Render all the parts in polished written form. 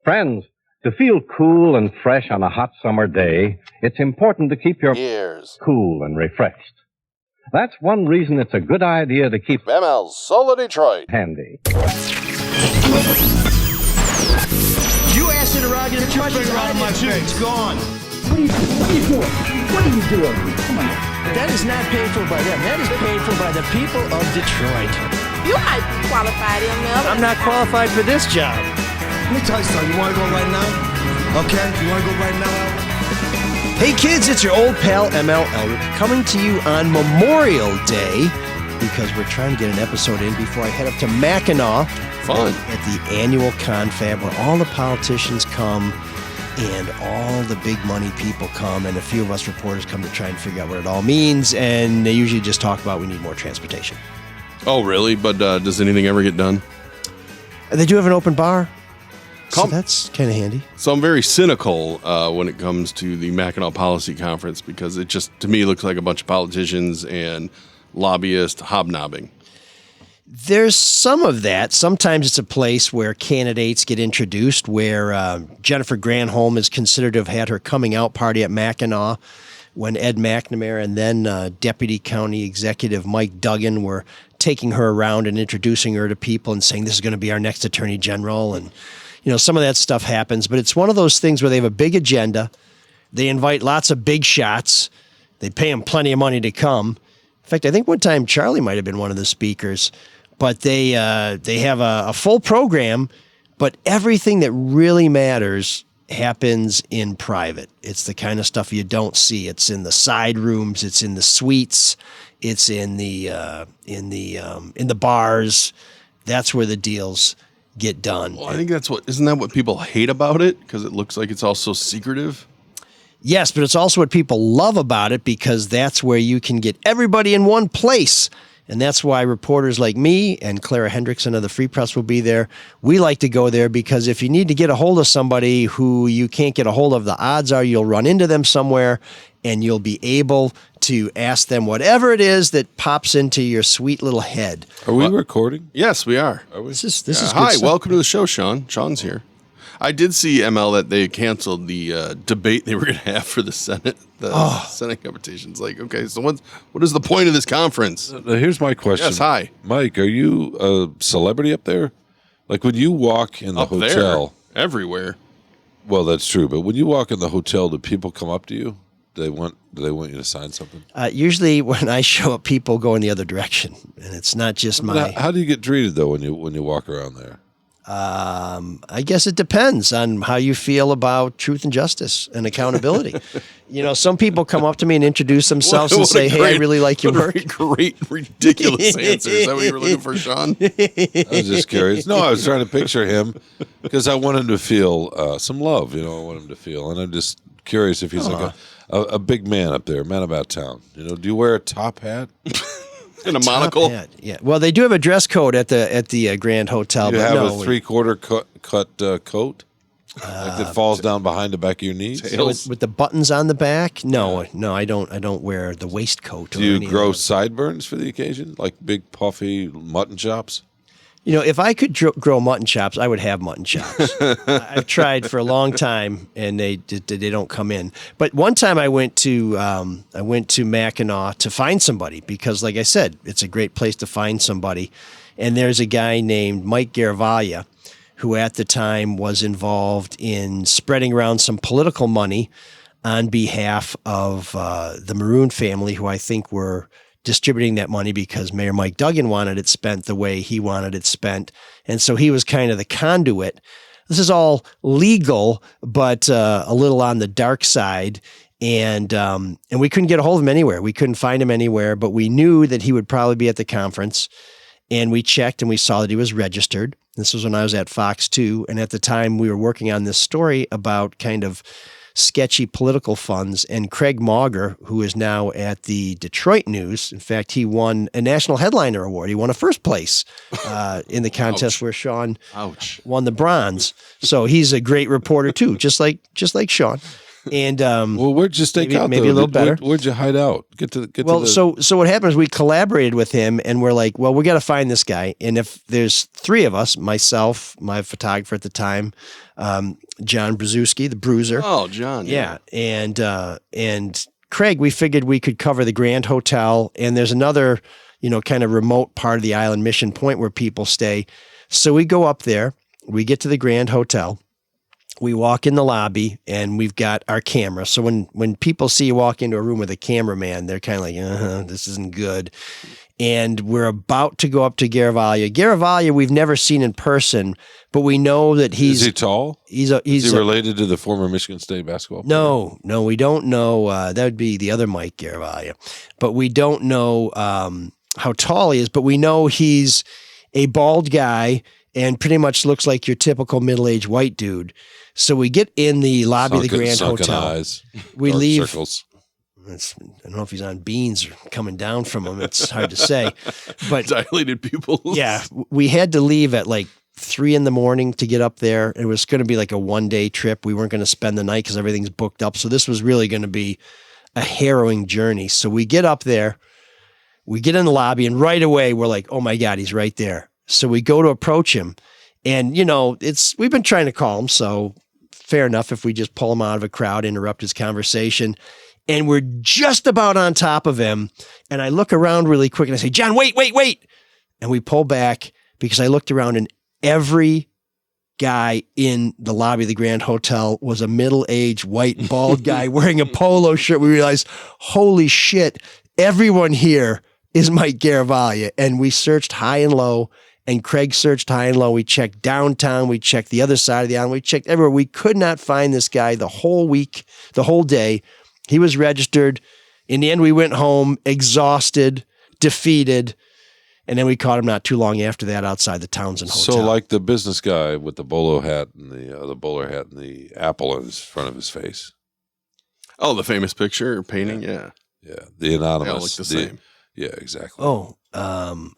Friends, to feel cool and fresh on a hot summer day, it's important to keep your ears cool and refreshed. That's one reason it's a good idea to keep ML's Soul of Detroit handy. You acid-erogative questions out of my face. It's gone. What are you doing? What are you doing? Come on. That is not paid for by them. That is paid for by the people of Detroit. You might be qualified, ML. I'm not qualified for this job. Let me tell you something. You want to go right now? Okay? You want to go right now, Albert? Hey kids, it's your old pal ML Elwood coming to you on Memorial Day because we're trying to get an episode in before I head up to Mackinac. Fun. At the annual confab where all the politicians come and all the big money people come, and a few of us reporters come to try and figure out what it all means, and they usually just talk about we need more transportation. Oh, really? But does anything ever get done? They do have an open bar, so that's kind of handy. So I'm very cynical when it comes to the Mackinac Policy Conference because it just, to me, looks like a bunch of politicians and lobbyists hobnobbing. There's some of that. Sometimes it's a place where candidates get introduced, where Jennifer Granholm is considered to have had her coming out party at Mackinac when Ed McNamara and then Deputy County Executive Mike Duggan were taking her around and introducing her to people and saying this is going to be our next Attorney General. And, you know, some of that stuff happens. But it's one of those things where they have a big agenda. They invite lots of big shots. They pay them plenty of money to come. In fact, I think one time Charlie might have been one of the speakers. But they have a full program, but everything that really matters happens in private. It's the kind of stuff you don't see. It's in the side rooms. It's in the suites. It's in the bars. That's where the deals get done. Well, I think isn't that what people hate about it? Because it looks like it's all so secretive. Yes, but it's also what people love about it because that's where you can get everybody in one place. And that's why reporters like me and Clara Hendrickson of the Free Press will be there. We like to go there because if you need to get a hold of somebody who you can't get a hold of, the odds are you'll run into them somewhere and you'll be able to ask them whatever it is that pops into your sweet little head. Are we recording? Yes, we are. This is good hi, stuff. welcome to the show, Sean. Sean's here. I did see, ML, that they canceled the debate they were going to have for the Senate, Senate competitions. Like, okay, so what is the point of this conference? Here's my question. Yes, hi. Mike, are you a celebrity up there? Like when you walk in the Up hotel. there, everywhere. Well, that's true. But when you walk in the hotel, do people come up to you? Do they want you to sign something? Usually when I show up, people go in the other direction. And it's not just my... How do you get treated, though, when you walk around there? I guess it depends on how you feel about truth and justice and accountability. You know, some people come up to me and introduce themselves and say, hey, I really like your work. Great, ridiculous answer. Is that what you were looking for, Sean? I was just curious. No, I was trying to picture him because I want him to feel some love. You know, I want him to feel. And I'm just curious if he's like a big man up there, man about town. You know, do you wear a top hat? In a monocle? Hat. Yeah. Well, they do have a dress code at the Grand Hotel. You but have no, a three-quarter cut coat like that falls down behind the back of your knees. with the buttons on the back. No, I don't wear the waistcoat. Do you grow sideburns for the occasion, like big puffy mutton chops? You know, if I could grow mutton chops, I would have mutton chops. I've tried for a long time, and they don't come in. But one time I went to Mackinac to find somebody because, like I said, it's a great place to find somebody. And there's a guy named Mike Garavaglia who at the time was involved in spreading around some political money on behalf of the Maroon family, who I think were distributing that money because Mayor Mike Duggan wanted it spent the way he wanted it spent. And so he was kind of the conduit. This is all legal, but a little on the dark side. And we couldn't get a hold of him anywhere. We couldn't find him anywhere, but we knew that he would probably be at the conference. And we checked and we saw that he was registered. This was when I was at Fox 2. And at the time we were working on this story about kind of sketchy political funds. And Craig Mauger, who is now at the Detroit News, in fact, he won a National Headliner Award. He won a first place in the contest where Sean won the bronze. So he's a great reporter too, just like Sean. And well, where'd you stake out? Maybe though? a little better. Where'd you hide out? Get to the... So what happened is we collaborated with him, and we're like, well, we got to find this guy. And if there's three of us, myself, my photographer at the time, John Brzezinski, the Bruiser. Oh, John. Yeah. And Craig, we figured we could cover the Grand Hotel, and there's another, kind of remote part of the island, Mission Point, where people stay. So we go up there, we get to the Grand Hotel, we walk in the lobby, and we've got our camera. So when people see you walk into a room with a cameraman, they're kind of like, this isn't good. And we're about to go up to Garavaglia. Garavaglia, we've never seen in person, but we know that he's... Is he tall? Is he related to the former Michigan State basketball player? No, we don't know. That would be the other Mike Garavaglia. But we don't know how tall he is, but we know he's a bald guy and pretty much looks like your typical middle-aged white dude. So we get in the lobby of the Grand Hotel. Eyes, we leave. Circles. I don't know if he's on beans or coming down from them. It's hard to say. But dilated pupils. Yeah, we had to leave at like 3 a.m. to get up there. It was going to be like a one-day trip. We weren't going to spend the night because everything's booked up. So this was really going to be a harrowing journey. So we get up there, we get in the lobby, and right away we're like, oh my God, he's right there. So we go to approach him, and we've been trying to call him. So fair enough if we just pull him out of a crowd, interrupt his conversation. And we're just about on top of him. And I look around really quick and I say, John, wait. And we pull back because I looked around and every guy in the lobby of the Grand Hotel was a middle-aged white bald guy wearing a polo shirt. We realized, holy shit, everyone here is Mike Garavaglia. And we searched high and low, and Craig searched high and low. We checked downtown. We checked the other side of the island. We checked everywhere. We could not find this guy the whole week, the whole day. He was registered. In the end, we went home exhausted, defeated, and then we caught him not too long after that outside the Townsend Hotel. So like the business guy with the bolo hat and the bowler hat and the apple in front of his face. Oh, the famous picture or painting? Yeah. Yeah, the anonymous. They all look the same. Yeah, exactly. Oh,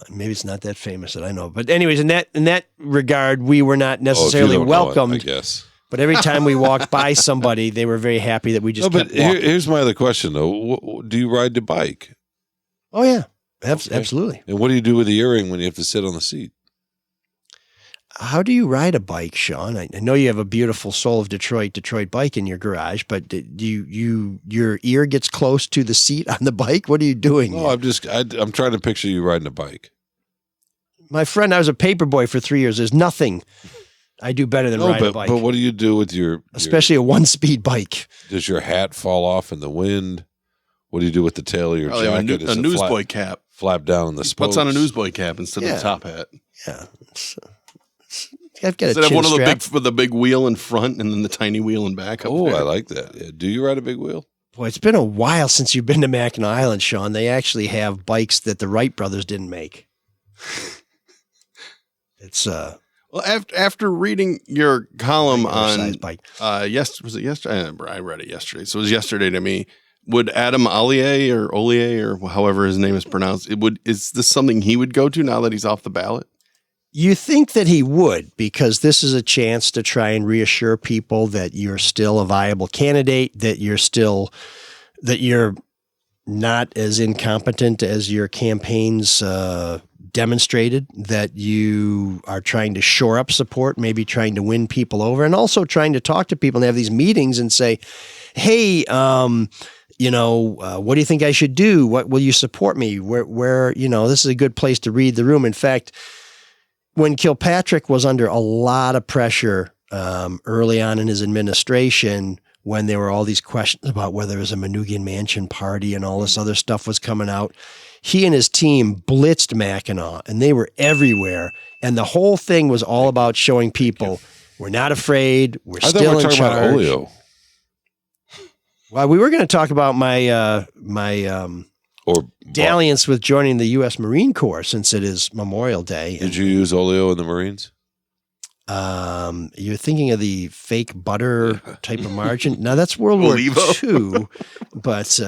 maybe it's not that famous that I know. But anyways, in that regard, we were not necessarily welcomed. I guess. But every time we walked by somebody, they were very happy that we just kept walking. Here's my other question, though. Do you ride the bike? Oh, yeah. Absolutely. And what do you do with the earring when you have to sit on the seat? How do you ride a bike, Shawn? I know you have a beautiful Soul of Detroit bike in your garage, but your ear gets close to the seat on the bike? What are you doing? No, I'm trying to picture you riding a bike. My friend, I was a paper boy for 3 years. There's nothing I do better than ride a bike. But what do you do with especially a one-speed bike? Does your hat fall off in the wind? What do you do with the tail of your jacket? A newsboy cap. Flap down in the spokes. What's on a newsboy cap instead of a top hat? Yeah. I've got Does it have one of the big wheel in front and then the tiny wheel in back? Oh, I like that. Yeah. Do you ride a big wheel? Boy, it's been a while since you've been to Mackinac Island, Shawn. They actually have bikes that the Wright brothers didn't make. It's well, after reading your column on bike. was it yesterday? I read it yesterday, so it was yesterday to me. Would Adam Ollier or however his name is pronounced, is this something he would go to now that he's off the ballot? You think that he would, because this is a chance to try and reassure people that you're still a viable candidate, that you're not as incompetent as your campaigns demonstrated, that you are trying to shore up support, maybe trying to win people over, and also trying to talk to people and have these meetings and say, hey, what do you think I should do? What will you support me? Where this is a good place to read the room. In fact, when Kilpatrick was under a lot of pressure early on in his administration, when there were all these questions about whether it was a Manoogian Mansion party and all this other stuff was coming out, he and his team blitzed Mackinac, and they were everywhere. And the whole thing was all about showing people we're not afraid, we're still in charge. About Olio. Well, we were going to talk about my dalliance with joining the U.S. Marine Corps since it is Memorial Day. Did you use Olio in the Marines? You're thinking of the fake butter type of margin. Now that's World War II, but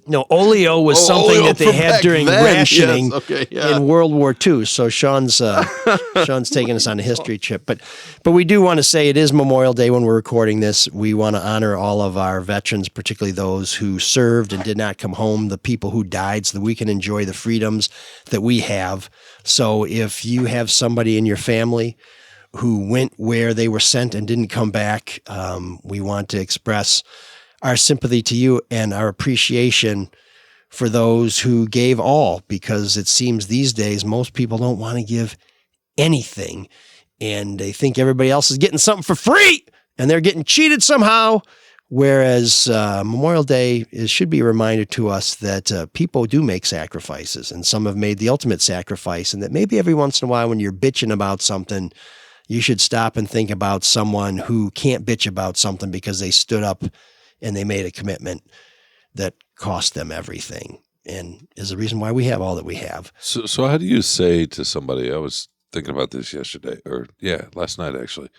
No, oleo was something oleo that they from had back during then. rationing Yes, okay, yeah. in World War II. So Sean's taking us on a history trip. But we do want to say it is Memorial Day when we're recording this. We want to honor all of our veterans, particularly those who served and did not come home, the people who died, so that we can enjoy the freedoms that we have. So if you have somebody in your family who went where they were sent and didn't come back, we want to express our sympathy to you and our appreciation for those who gave all, because it seems these days most people don't want to give anything and they think everybody else is getting something for free and they're getting cheated somehow. Whereas Memorial Day should be a reminder to us that people do make sacrifices, and some have made the ultimate sacrifice, and that maybe every once in a while when you're bitching about something, you should stop and think about someone who can't bitch about something because they stood up and they made a commitment that cost them everything and is the reason why we have all that we have. So how do you say to somebody, I was thinking about this last night actually,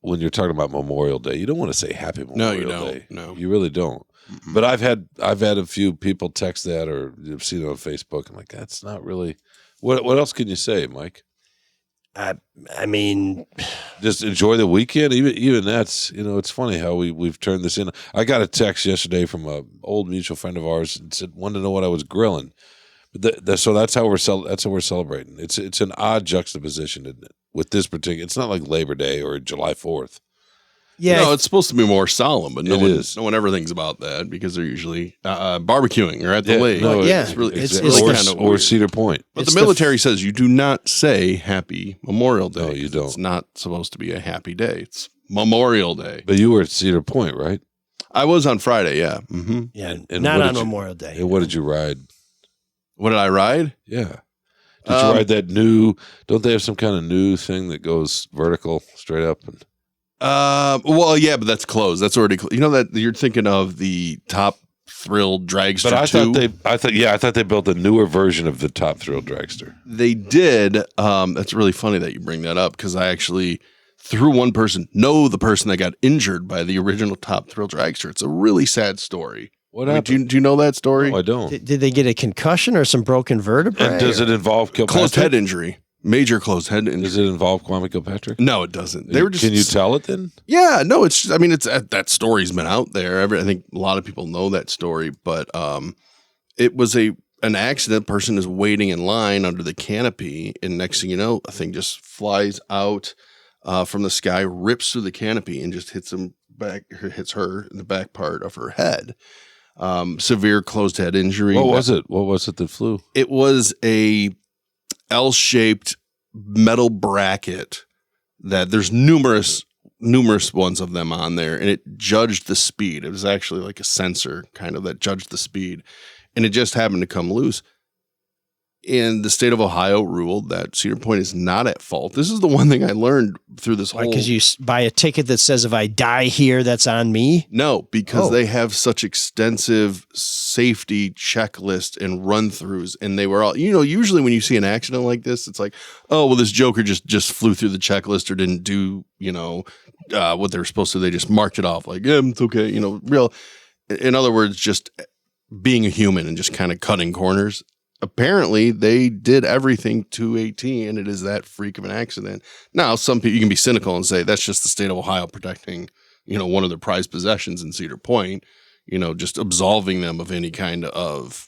when you're talking about Memorial Day, you don't want to say Happy Memorial Day. No, you really don't. Mm-hmm. But I've had a few people text that, or you've seen it on Facebook. I'm like, that's not really, what else can you say, Mike? I mean, just enjoy the weekend. Even that's, it's funny how we've turned this in. I got a text yesterday from an old mutual friend of ours and said, wanted to know what I was grilling. But so that's how we're celebrating. It's an odd juxtaposition, isn't it? With this particular, it's not like Labor Day or July 4th. Yeah, no, it's supposed to be more solemn, but no one ever thinks about that because they're usually barbecuing or at the lake. No, it's really kind of or Cedar Point. But the military says you do not say Happy Memorial Day. No, you don't. It's not supposed to be a happy day. It's Memorial Day. But you were at Cedar Point, right? I was on Friday. Yeah. Mm-hmm. Yeah, and not on Memorial Day. And what did you ride? What did I ride? Yeah. Did you ride that new? Don't they have some kind of new thing that goes vertical straight up? And well, yeah, but that's closed. That's already you know that you're thinking of the Top Thrill Dragster. But I 2? thought they built a newer version of the Top Thrill Dragster. They did. That's really funny that you bring that up because I actually, through one person, know the person that got injured by the original Top Thrill Dragster. It's a really sad story. What happened? Do you know that story? No, I don't. Did they get a concussion or some broken vertebrae? And does it involve Kilpatrick? Closed head injury. Major closed head injury. Does it involve Kwame Kilpatrick? No, it doesn't. They were just. Can you tell it then? Yeah, no. It's just, I mean, it's that story's been out there. I think a lot of people know that story, but it was an accident. Person is waiting in line under the canopy, and next thing you know, a thing just flies out from the sky, rips through the canopy, and just hits her in the back part of her head. Severe closed head injury. What was it? What was it that flew? It was a L-shaped metal bracket that there's numerous ones of them on there, and it judged the speed. It was actually like a sensor kind of that judged the speed, and it just happened to come loose. And the state of Ohio ruled that Cedar Point is not at fault. This is the one thing I learned through this whole. Because you buy a ticket that says if I die here, that's on me? No, because they have such extensive safety checklist and run-throughs, and they were all. Usually when you see an accident like this, it's like, oh well, this joker just flew through the checklist or didn't do what they were supposed to. They just marked it off like, yeah, it's okay. Real. In other words, just being a human and just kind of cutting corners. Apparently, they did everything to a T, and it is that freak of an accident. Now, some people, you can be cynical and say that's just the state of Ohio protecting, one of their prized possessions in Cedar Point, just absolving them of any kind of,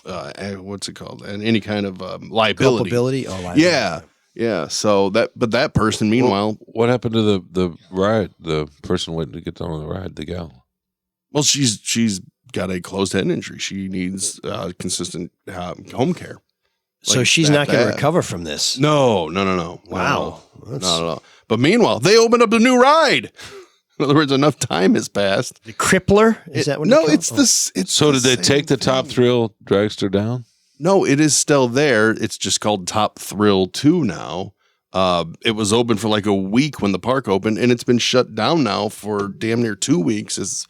what's it called? And any kind of liability. Culpability? Oh, liability. Yeah. Yeah. So that person, meanwhile. What happened to the ride, the person waiting to get on the ride, the gal? Well, she's got a closed head injury. She needs consistent home care. So she's not going to recover from this. No. Wow. No. But meanwhile, they opened up a new ride. In other words, enough time has passed. The Crippler? Is that what? No, it's this. So did they take the Top Thrill Dragster down? No, it is still there. It's just called Top Thrill 2 now. It was open for like a week when the park opened, and it's been shut down now for damn near 2 weeks.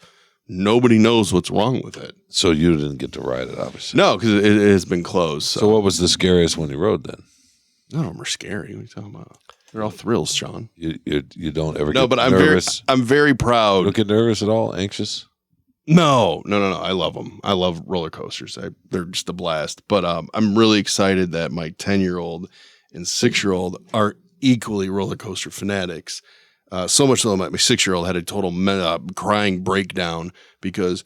Nobody knows what's wrong with it. So you didn't get to ride it, obviously. No, because it has been closed. So what was the scariest one you rode then? None of them are scary. What are you talking about? They're all thrills, Sean. You don't ever no, get but nervous? I'm very proud. You don't get nervous at all? Anxious? No. I love them. I love roller coasters. They're just a blast. But I'm really excited that my 10-year-old and 6-year-old are equally roller coaster fanatics. So much so that my 6-year-old had a total crying breakdown because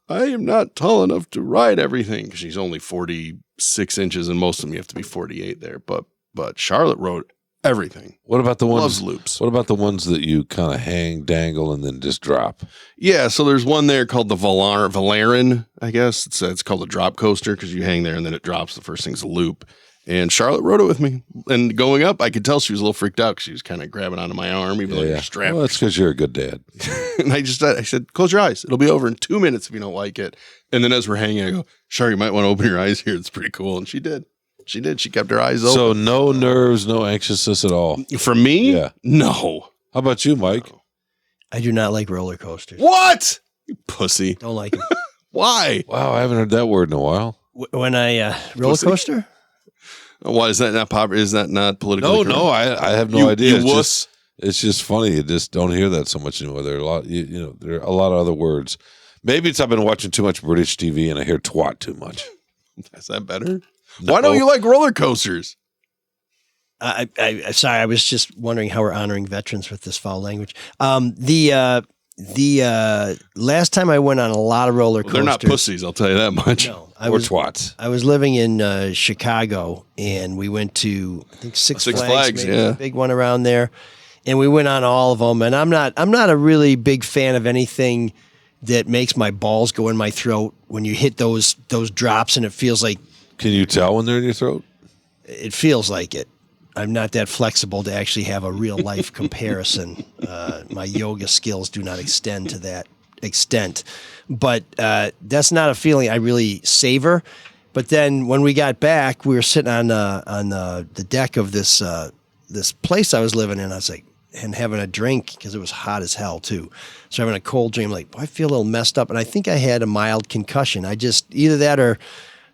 I am not tall enough to ride everything, because she's only 46 inches and most of them you have to be 48 there. But Charlotte rode everything. What about the ones? Loves loops. What about the ones that you kind of hang, dangle, and then just drop? Yeah, so there's one there called the Valerian, I guess. It's called a drop coaster because you hang there and then it drops. The first thing's a loop. And Charlotte rode it with me. And going up, I could tell she was a little freaked out because she was kind of grabbing onto my arm, even though you're strapped. Well, that's because you're a good dad. And I said, close your eyes. It'll be over in 2 minutes if you don't like it. And then as we're hanging, I go, Char, you might want to open your eyes here. It's pretty cool. And she did. She did. She kept her eyes open. So no nerves, no anxiousness at all. For me? Yeah. No. How about you, Mike? I do not like roller coasters. What? You pussy. Don't like them. Why? Wow, I haven't heard that word in a while. When I roller coaster? Why is that not popular? Is that not politically correct? No, I have no idea. You wuss. It's just funny. You just don't hear that so much anymore. There are a lot, there are a lot of other words. Maybe it's I've been watching too much British TV and I hear twat too much. Is that better? No. Why don't you like roller coasters? Sorry, I was just wondering how we're honoring veterans with this foul language. The last time I went on a lot of roller coasters. They're not pussies, I'll tell you that much. No, or twats. I was living in Chicago, and we went to I think Six Flags, maybe a big one around there, and we went on all of them. And I'm not a really big fan of anything that makes my balls go in my throat when you hit those drops, and it feels like. Can you tell when they're in your throat? It feels like it. I'm not that flexible to actually have a real life comparison. My yoga skills do not extend to that extent, but that's not a feeling I really savor. But then when we got back, we were sitting on the deck of this place I was living in. I was like, and having a drink because it was hot as hell too. So having a cold drink, I'm like, I feel a little messed up, and I think I had a mild concussion. I just either that or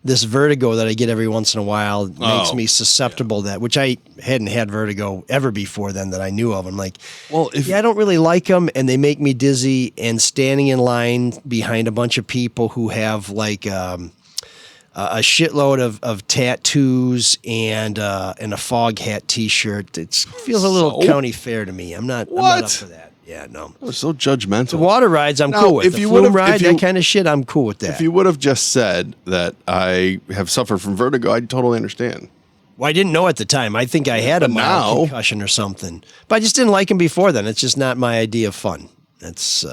this vertigo that I get every once in a while makes me susceptible to that, which I hadn't had vertigo ever before then that I knew of. I'm like, well, I don't really like them, and they make me dizzy, and standing in line behind a bunch of people who have like a shitload of tattoos and a fog hat T-shirt. It feels a little county fair to me. I'm not up for that. Yeah, no. Oh, so judgmental. The water rides, I'm cool with. If the flume ride, that kind of shit, I'm cool with that. If you would have just said that I have suffered from vertigo, I'd totally understand. Well, I didn't know at the time. I think I had a mild concussion or something. But I just didn't like him before then. It's just not my idea of fun. That's,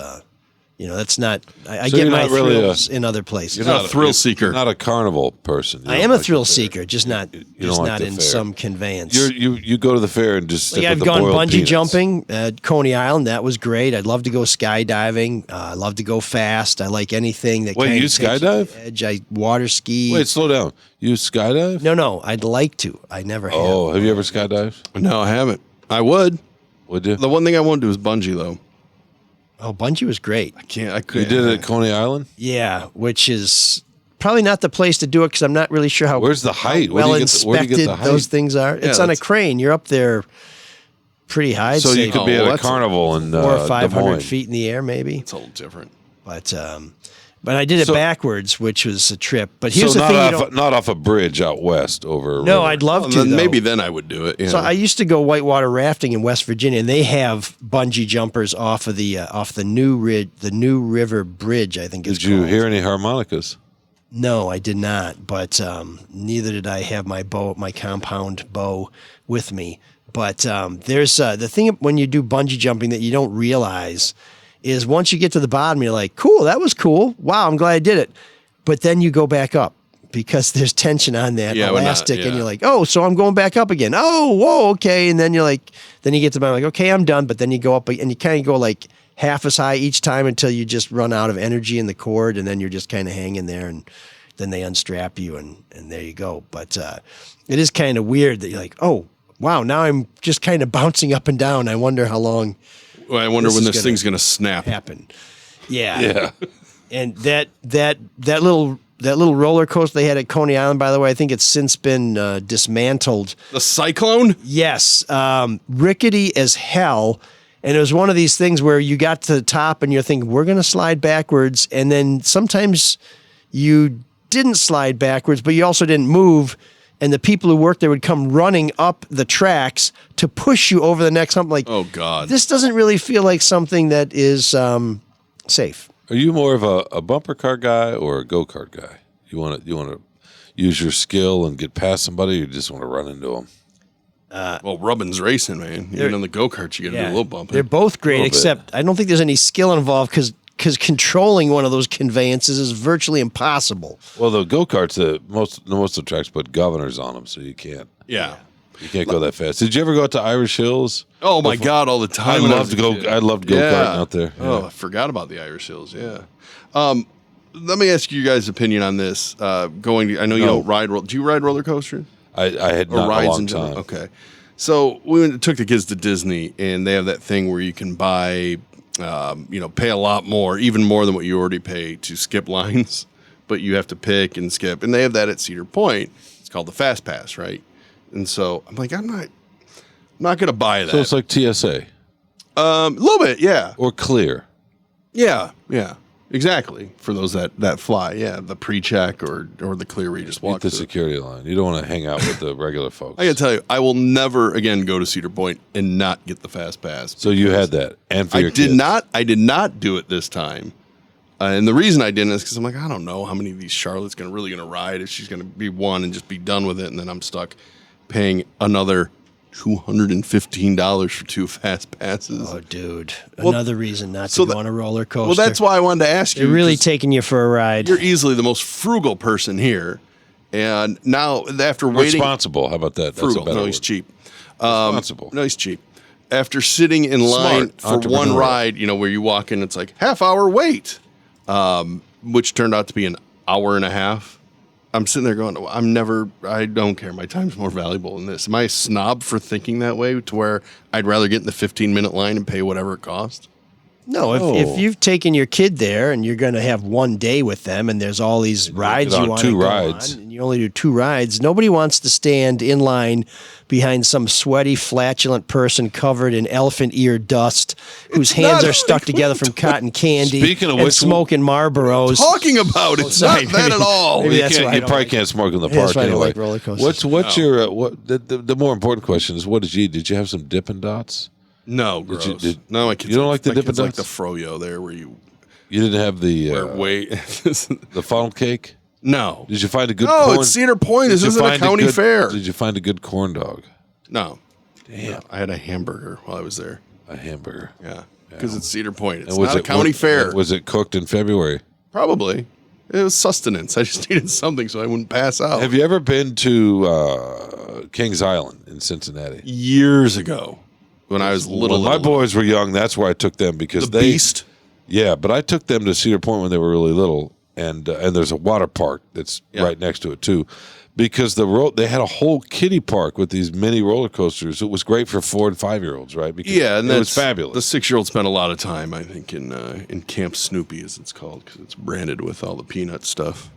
that's not... I get my thrills in other places. You're not a thrill seeker. You're not a carnival person. I am a thrill seeker, just not in some conveyance. You go to the fair and just stick I've with the gone boiled bungee peanuts. jumping at Coney Island. That was great. I'd love to go skydiving. I love to go fast. I like anything that Wait, you skydive? The edge. I water ski. Wait, slow down. You skydive? No. I'd like to. I never have. Oh, have you ever skydived? No, I haven't. I would. Would you? The one thing I won't do is bungee, though. Oh, bungee was great. I couldn't. You did it at Coney Island? Yeah, which is probably not the place to do it because I'm not really sure how. Where's the height? Where do you get the height? Those things are. Yeah, it's on a crane. You're up there pretty high. So you could be at a carnival in 400 or 500 Des Moines. feet in the air, maybe. It's a little different. But I did it backwards, which was a trip. But here's the thing: not off a bridge out west over. No, I'd love to. Maybe then I would do it. Yeah. So I used to go whitewater rafting in West Virginia, and they have bungee jumpers off of the New River Bridge. I think. Did you hear any harmonicas? No, I did not. But neither did I have my compound bow with me. But there's the thing when you do bungee jumping that you don't realize is once you get to the bottom, you're like, cool, that was cool. Wow, I'm glad I did it. But then you go back up because there's tension on that elastic, and you're like, oh, so I'm going back up again. Oh, whoa, okay. And then you're like, then you get to the bottom, like, okay, I'm done. But then you go up, and you kind of go like half as high each time until you just run out of energy in the cord, and then you're just kind of hanging there, and then they unstrap you, and there you go. But it is kind of weird that you're like, oh, wow, now I'm just kind of bouncing up and down. I wonder how long. Well, I wonder when this thing's going to snap. Happen. Yeah. And that little roller coaster they had at Coney Island, by the way, I think it's since been dismantled. The Cyclone? Yes. Rickety as hell. And it was one of these things where you got to the top and you're thinking, we're going to slide backwards. And then sometimes you didn't slide backwards, but you also didn't move. And the people who worked there would come running up the tracks to push you over the next hump. Like, oh God, this doesn't really feel like something that is safe. Are you more of a bumper car guy or a go-kart guy? You want to use your skill and get past somebody, or you just want to run into them? Well, rubbin's racing, man. Even on the go-karts, you got to do a little bumping. They're both great, except I don't think there's any skill involved because controlling one of those conveyances is virtually impossible. Well, the go-karts, most of the tracks put governors on them, so you can't. Yeah. You can't go that fast. Did you ever go out to Irish Hills? Oh my God, all the time. I loved go-karting out there. Yeah. Oh, I forgot about the Irish Hills. Yeah. Let me ask you guys' opinion on this. I know you don't ride. Do you ride roller coasters? I had not a long time. Okay. So we took the kids to Disney, and they have that thing where you can buy, pay a lot more, even more than what you already pay to skip lines, but you have to pick and skip. And they have that at Cedar Point. It's called the Fast Pass, right? And so I'm like, I'm not going to buy that. So it's like TSA. A little bit, yeah. Or Clear. Yeah. Exactly. For those that fly, yeah, the pre-check or the clear where you just walk the through. Security line. You don't want to hang out with the regular folks. I got to tell you, I will never again go to Cedar Point and not get the Fast Pass. So you had that, and for your kids. I did not do it this time. And the reason I didn't is because I'm like, I don't know how many of these Charlotte's really going to ride. If she's going to be one and just be done with it, and then I'm stuck paying another $215 for 2 fast passes. Oh, dude. Another reason not to go on a roller coaster. Well, that's why I wanted to ask you. They're really taking you for a ride. You're easily the most frugal person here. And now, after waiting... Responsible. How about that? Frugal. That's a better he's word. cheap. Responsible. No, he's cheap. After sitting in line for one ride, where you walk in, it's like half-hour wait, which turned out to be an hour and a half. I'm sitting there going, I don't care. My time's more valuable than this. Am I a snob for thinking that way to where I'd rather get in the 15-minute line and pay whatever it costs? No, if you've taken your kid there and you're going to have one day with them and there's all these rides you want to go on and you only do 2 rides, nobody wants to stand in line behind some sweaty, flatulent person covered in elephant ear dust whose hands are stuck together from cotton candy. Speaking of and which, smoking Marlboros. Talking about it's not that at all. Maybe You probably can't smoke in the park anyway. anyway. Like roller coasters. What's your the more important question is, what did you eat? Did you have some Dippin' Dots? No, gross. No, my kids. You don't like the Dippin' Dots? Like the froyo there where you didn't have the the funnel cake? No. Did you find a good corn? No, it's Cedar Point. This isn't a county fair. Did you find a good corn dog? No. Damn. No, I had a hamburger while I was there. A hamburger. Yeah. Because it's Cedar Point. It's was not a county fair. Was it cooked in February? Probably. It was sustenance. I just needed something so I wouldn't pass out. Have you ever been to Kings Island in Cincinnati? Years ago. When I was little. When my boys were young, that's where I took them because the Beast? Yeah, but I took them to Cedar Point when they were really little, and there's a water park that's right next to it too, because they had a whole kiddie park with these mini roller coasters. It was great for 4 and 5-year-olds, right? Because and it was fabulous. The 6-year-old spent a lot of time, I think, in Camp Snoopy, as it's called, because it's branded with all the peanut stuff.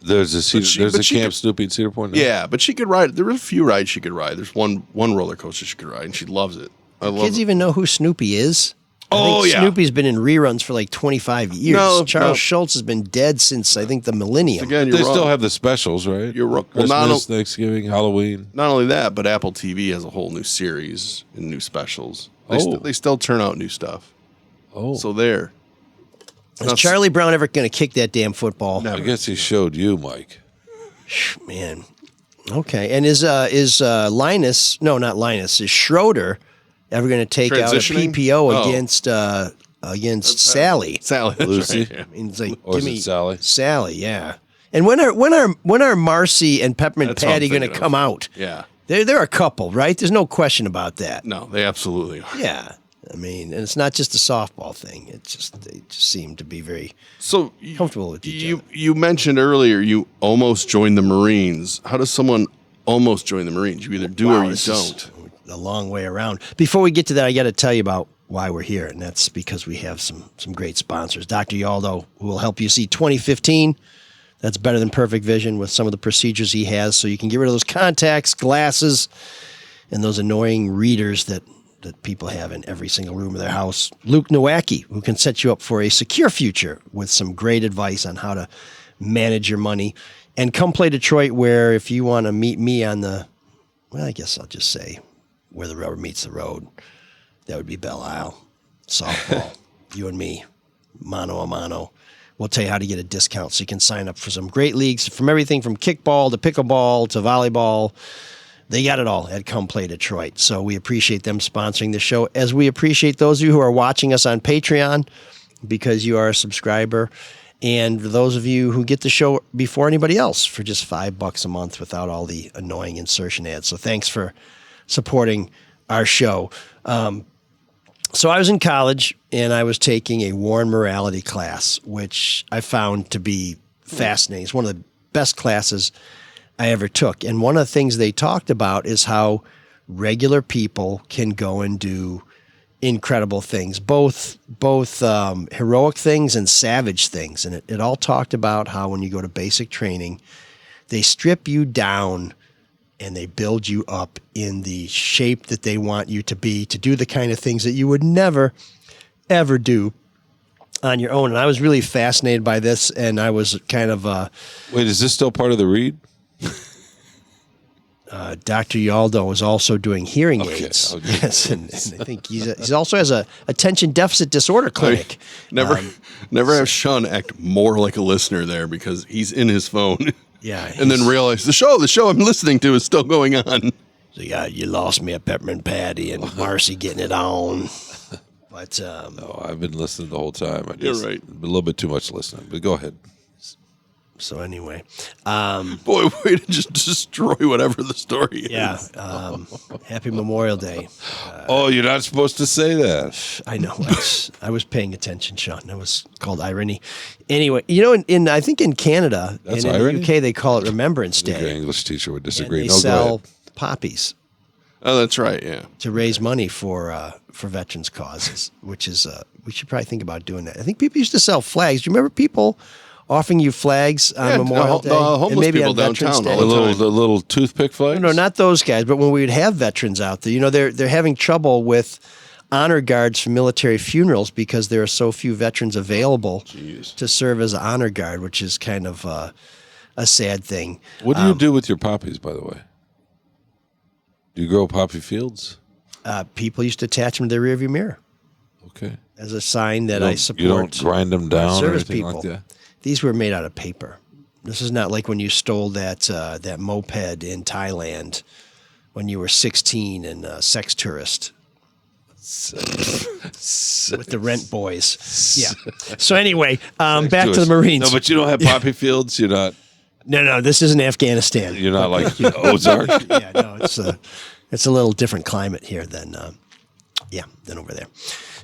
There's a Camp Snoopy at Cedar Point now? Yeah, but she could ride. There were a few rides she could ride. There's one roller coaster she could ride, and she loves it. Kids even know who Snoopy is? I think Snoopy's been in reruns for like 25 years. Charles Schultz has been dead since, I think, the millennium. Again, they still have the specials, right? You're wrong. Christmas, Thanksgiving, Halloween. Not only that, but Apple TV has a whole new series and new specials. They still turn out new stuff. Oh. So there. Is Charlie Brown ever going to kick that damn football? Never. I guess he showed you, Mike. Man. Okay. And is Linus, no, not Linus, is Schroeder ever going to take out a PPO against Sally? Sally, Lucy. Right, yeah. I mean, it's like, Or is it Sally? Sally, yeah. And when are Marcy and Peppermint Patty going to come out? Yeah. They're a couple, right? There's no question about that. No, they absolutely are. Yeah. I mean, and it's not just a softball thing. They just seem to be very comfortable with each other. You mentioned earlier you almost joined the Marines. How does someone almost join the Marines? You either do or you don't. A long way around. Before we get to that, I got to tell you about why we're here, and that's because we have some great sponsors. Dr. Yaldo, who will help you see 2015. That's better than perfect vision with some of the procedures he has, so you can get rid of those contacts, glasses, and those annoying readers that that people have in every single room of their house. Luke Nowacki, who can set you up for a secure future with some great advice on how to manage your money. And Come Play Detroit, where if you want to meet me on the, well, I guess I'll just say where the rubber meets the road, that would be Belle Isle. Softball, you and me, mano a mano. We'll tell you how to get a discount so you can sign up for some great leagues from everything from kickball to pickleball to volleyball. They got it all at Come Play Detroit. So we appreciate them sponsoring the show, as we appreciate those of you who are watching us on Patreon because you are a subscriber, and those of you who get the show before anybody else for just $5 a month without all the annoying insertion ads. So thanks for supporting our show. So I was in college, and I was taking a war and morality class, which I found to be fascinating. It's one of the best classes I ever took. And one of the things they talked about is how regular people can go and do incredible things, both heroic things and savage things. And it all talked about how when you go to basic training, they strip you down and they build you up in the shape that they want you to be, to do the kind of things that you would never, ever do on your own. And I was really fascinated by this, and I was kind of... Wait, is this still part of the read? Dr. Yaldo is also doing hearing aids. Okay. Yes, and I think he also has a attention deficit disorder clinic. Never have Shawn act more like a listener there because he's in his phone. Yeah, and then realize the show I'm listening to is still going on. So yeah, you lost me at Peppermint Patty and Marcy getting it on. But No, I've been listening the whole time. You're right. A little bit too much listening, but go ahead. So anyway, Boy, way to just destroy whatever the story is. yeah. Happy Memorial Day. Oh, you're not supposed to say that. I know. I was paying attention, Sean. That was called irony. Anyway, you know, in I think in Canada That's and in irony? the UK they call it Remembrance Your Day. English teacher would And disagree. they No, go sell ahead. poppies Oh, that's right. Yeah. to raise money for veterans causes, which is we should probably think about doing that. I think people used to sell flags. Do you remember people offering you flags on Memorial Day? The homeless and maybe people on Veterans downtown Day? all the time. The little toothpick flags? No, not those guys, but when we would have veterans out there, you know, they're having trouble with honor guards for military funerals because there are so few veterans available to serve as an honor guard, which is kind of a sad thing. What do you do with your poppies, by the way? Do you grow poppy fields? People used to attach them to their rearview mirror Okay. as a sign that You I don't- support. You don't grind them down or service anything people. like that? These were made out of paper. This is not like when you stole that moped in Thailand when you were 16 and a sex tourist with the rent boys. Yeah. So anyway, back to the Marines. No, but you don't have poppy fields. You're not. No, this isn't Afghanistan. You're not like Ozark. Yeah, no, it's a little different climate here than over there.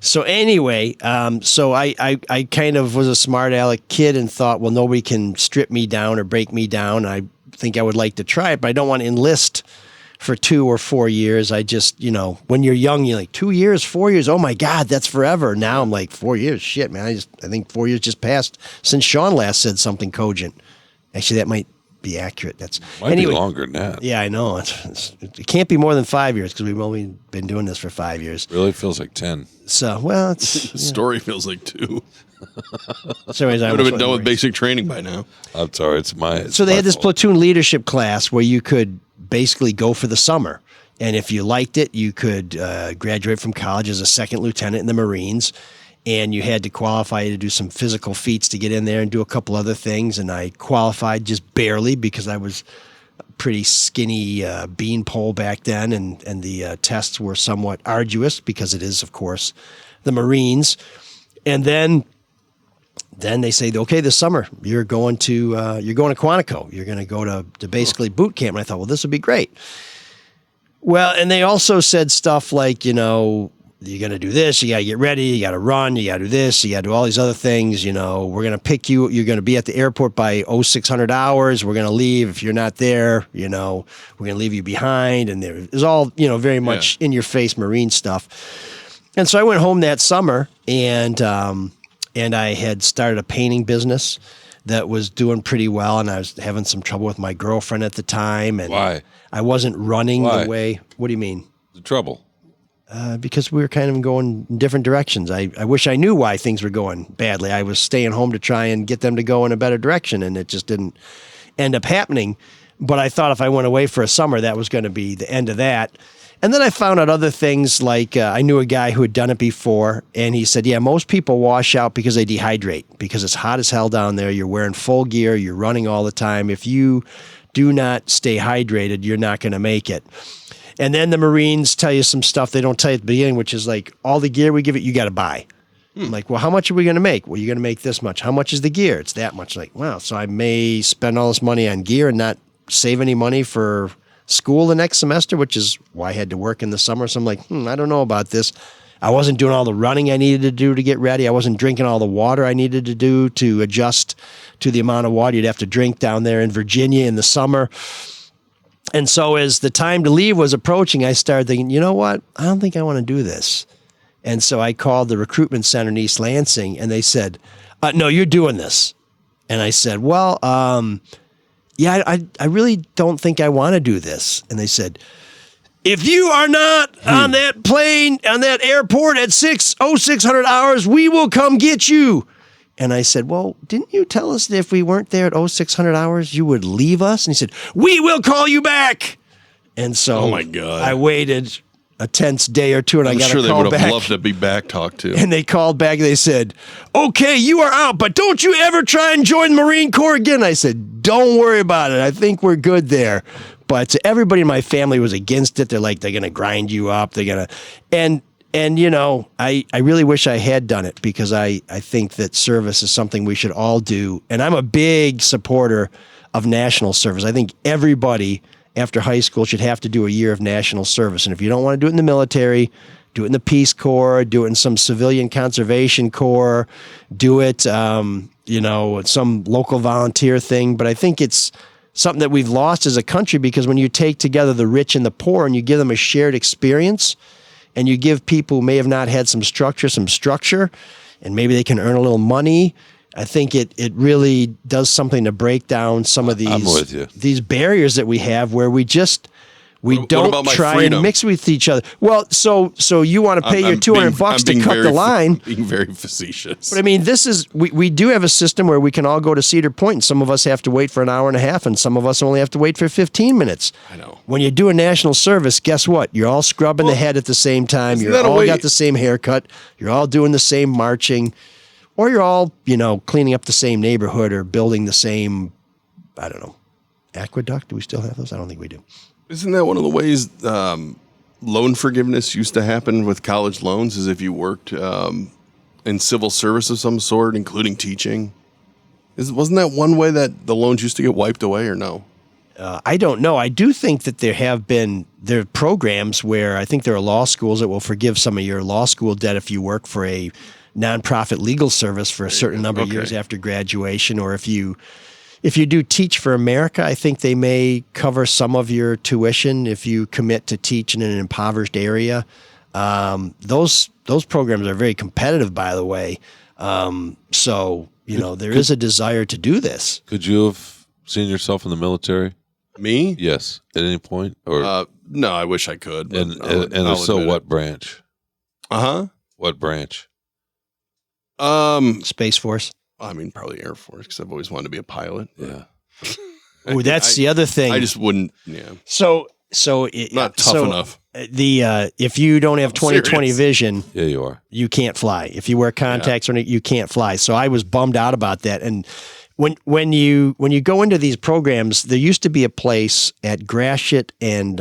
So anyway, so I kind of was a smart aleck kid and thought, well, nobody can strip me down or break me down. I think I would like to try it, but I don't want to enlist for 2 or 4 years. I just, you know, when you're young, you're like 2 years, 4 years. Oh my God, that's forever. Now I'm like 4 years. Shit, man. I think 4 years just passed since Shawn last said something cogent. Actually, that might be accurate. Might be longer than that. Yeah, I know. It can't be more than 5 years because we've only been doing this for 5 years. Really feels like 10. So, well, it's The story feels like 2. so anyways, I Would have been was done with worried. basic training by now. I'm sorry. It's So they my had this fault. platoon leadership class where you could basically go for the summer. And if you liked it, you could graduate from college as a second lieutenant in the Marines. And you had to qualify to do some physical feats to get in there and do a couple other things. And I qualified just barely because I was a pretty skinny beanpole back then. And the tests were somewhat arduous because it is, of course, the Marines. And then they say, okay, this summer you're going to Quantico. You're going to go to basically boot camp. And I thought, well, this would be great. Well, and they also said stuff like, you know, you're going to do this, you got to get ready, you got to run, you got to do this, you got to do all these other things. You know, we're going to pick you, you're going to be at the airport by 0600 hours. We're going to leave. If you're not there, you know, we're going to leave you behind. And there's all, you know, very much in your face Marine stuff. And so I went home that summer and I had started a painting business that was doing pretty well. And I was having some trouble with my girlfriend at the time. And Why? I wasn't running Why? the way. What do you mean? The trouble. because we were kind of going in different directions. I wish I knew why things were going badly. I was staying home to try and get them to go in a better direction, and it just didn't end up happening. But I thought if I went away for a summer, that was going to be the end of that. And then I found out other things, like I knew a guy who had done it before, and he said, yeah, most people wash out because they dehydrate, because it's hot as hell down there. You're wearing full gear. You're running all the time. If you do not stay hydrated, you're not going to make it. And then the Marines tell you some stuff they don't tell you at the beginning, which is like, all the gear we give it, you got to buy. I'm like, well, how much are we going to make? Well, you're going to make this much. How much is the gear? It's that much. Like, wow, so I may spend all this money on gear and not save any money for school the next semester, which is why I had to work in the summer. So I'm like, I don't know about this. I wasn't doing all the running I needed to do to get ready. I wasn't drinking all the water I needed to do to adjust to the amount of water you'd have to drink down there in Virginia in the summer. And so as the time to leave was approaching, I started thinking, you know what? I don't think I want to do this. And so I called the recruitment center in East Lansing, and they said, no, you're doing this. And I said, well, yeah, I really don't think I want to do this. And they said, if you are not on that plane, on that airport at 0600 hours, we will come get you. And I said, well, didn't you tell us that if we weren't there at 0600 hours, you would leave us? And he said, we will call you back. And so oh my God. I waited a tense day or two, and I got a call back. I'm sure they would have loved to be back talked to. And they called back, and they said, okay, you are out, but don't you ever try and join the Marine Corps again. I said, don't worry about it. I think we're good there. But everybody in my family was against it. They're like, they're going to grind you up. They're going to, and you know, I really wish I had done it, because I think that service is something we should all do. And I'm a big supporter of national service. I think everybody after high school should have to do a year of national service. And if you don't want to do it in the military, do it in the Peace Corps, do it in some civilian conservation corps, do it, you know, some local volunteer thing. But I think it's something that we've lost as a country, because when you take together the rich and the poor and you give them a shared experience, and you give people who may have not had some structure, and maybe they can earn a little money, I think it really does something to break down some of these barriers that we have, where we don't try and mix with each other. Well, so you want to pay your $200 to cut the line. Being very facetious. But I mean, we do have a system where we can all go to Cedar Point, and some of us have to wait for an hour and a half, and some of us only have to wait for 15 minutes. I know. When you do a national service, guess what? You're all scrubbing the head at the same time. You're all got the same haircut. You're all doing the same marching. Or you're all, you know, cleaning up the same neighborhood or building the same, I don't know, aqueduct. Do we still have those? I don't think we do. Isn't that one of the ways loan forgiveness used to happen with college loans, is if you worked in civil service of some sort, including teaching? Wasn't that one way that the loans used to get wiped away, or no? I don't know. I do think that there are programs where I think there are law schools that will forgive some of your law school debt if you work for a nonprofit legal service for a certain number of years after graduation, or if you do Teach for America, I think they may cover some of your tuition if you commit to teach in an impoverished area. Those programs are very competitive, by the way. So, you know, there is a desire to do this. Could you have seen yourself in the military? Me? Yes. At any point? Or no, I wish I could. And if so, what branch? What branch? Space Force. I mean, probably Air Force, because I've always wanted to be a pilot. Yeah. Oh, that's the other thing. I just wouldn't. Yeah. So not tough enough. If you don't have 20/20 vision, yeah, you are. You can't fly. If you wear contacts or anything, you can't fly. So I was bummed out about that. And when you go into these programs, there used to be a place at Gratiot and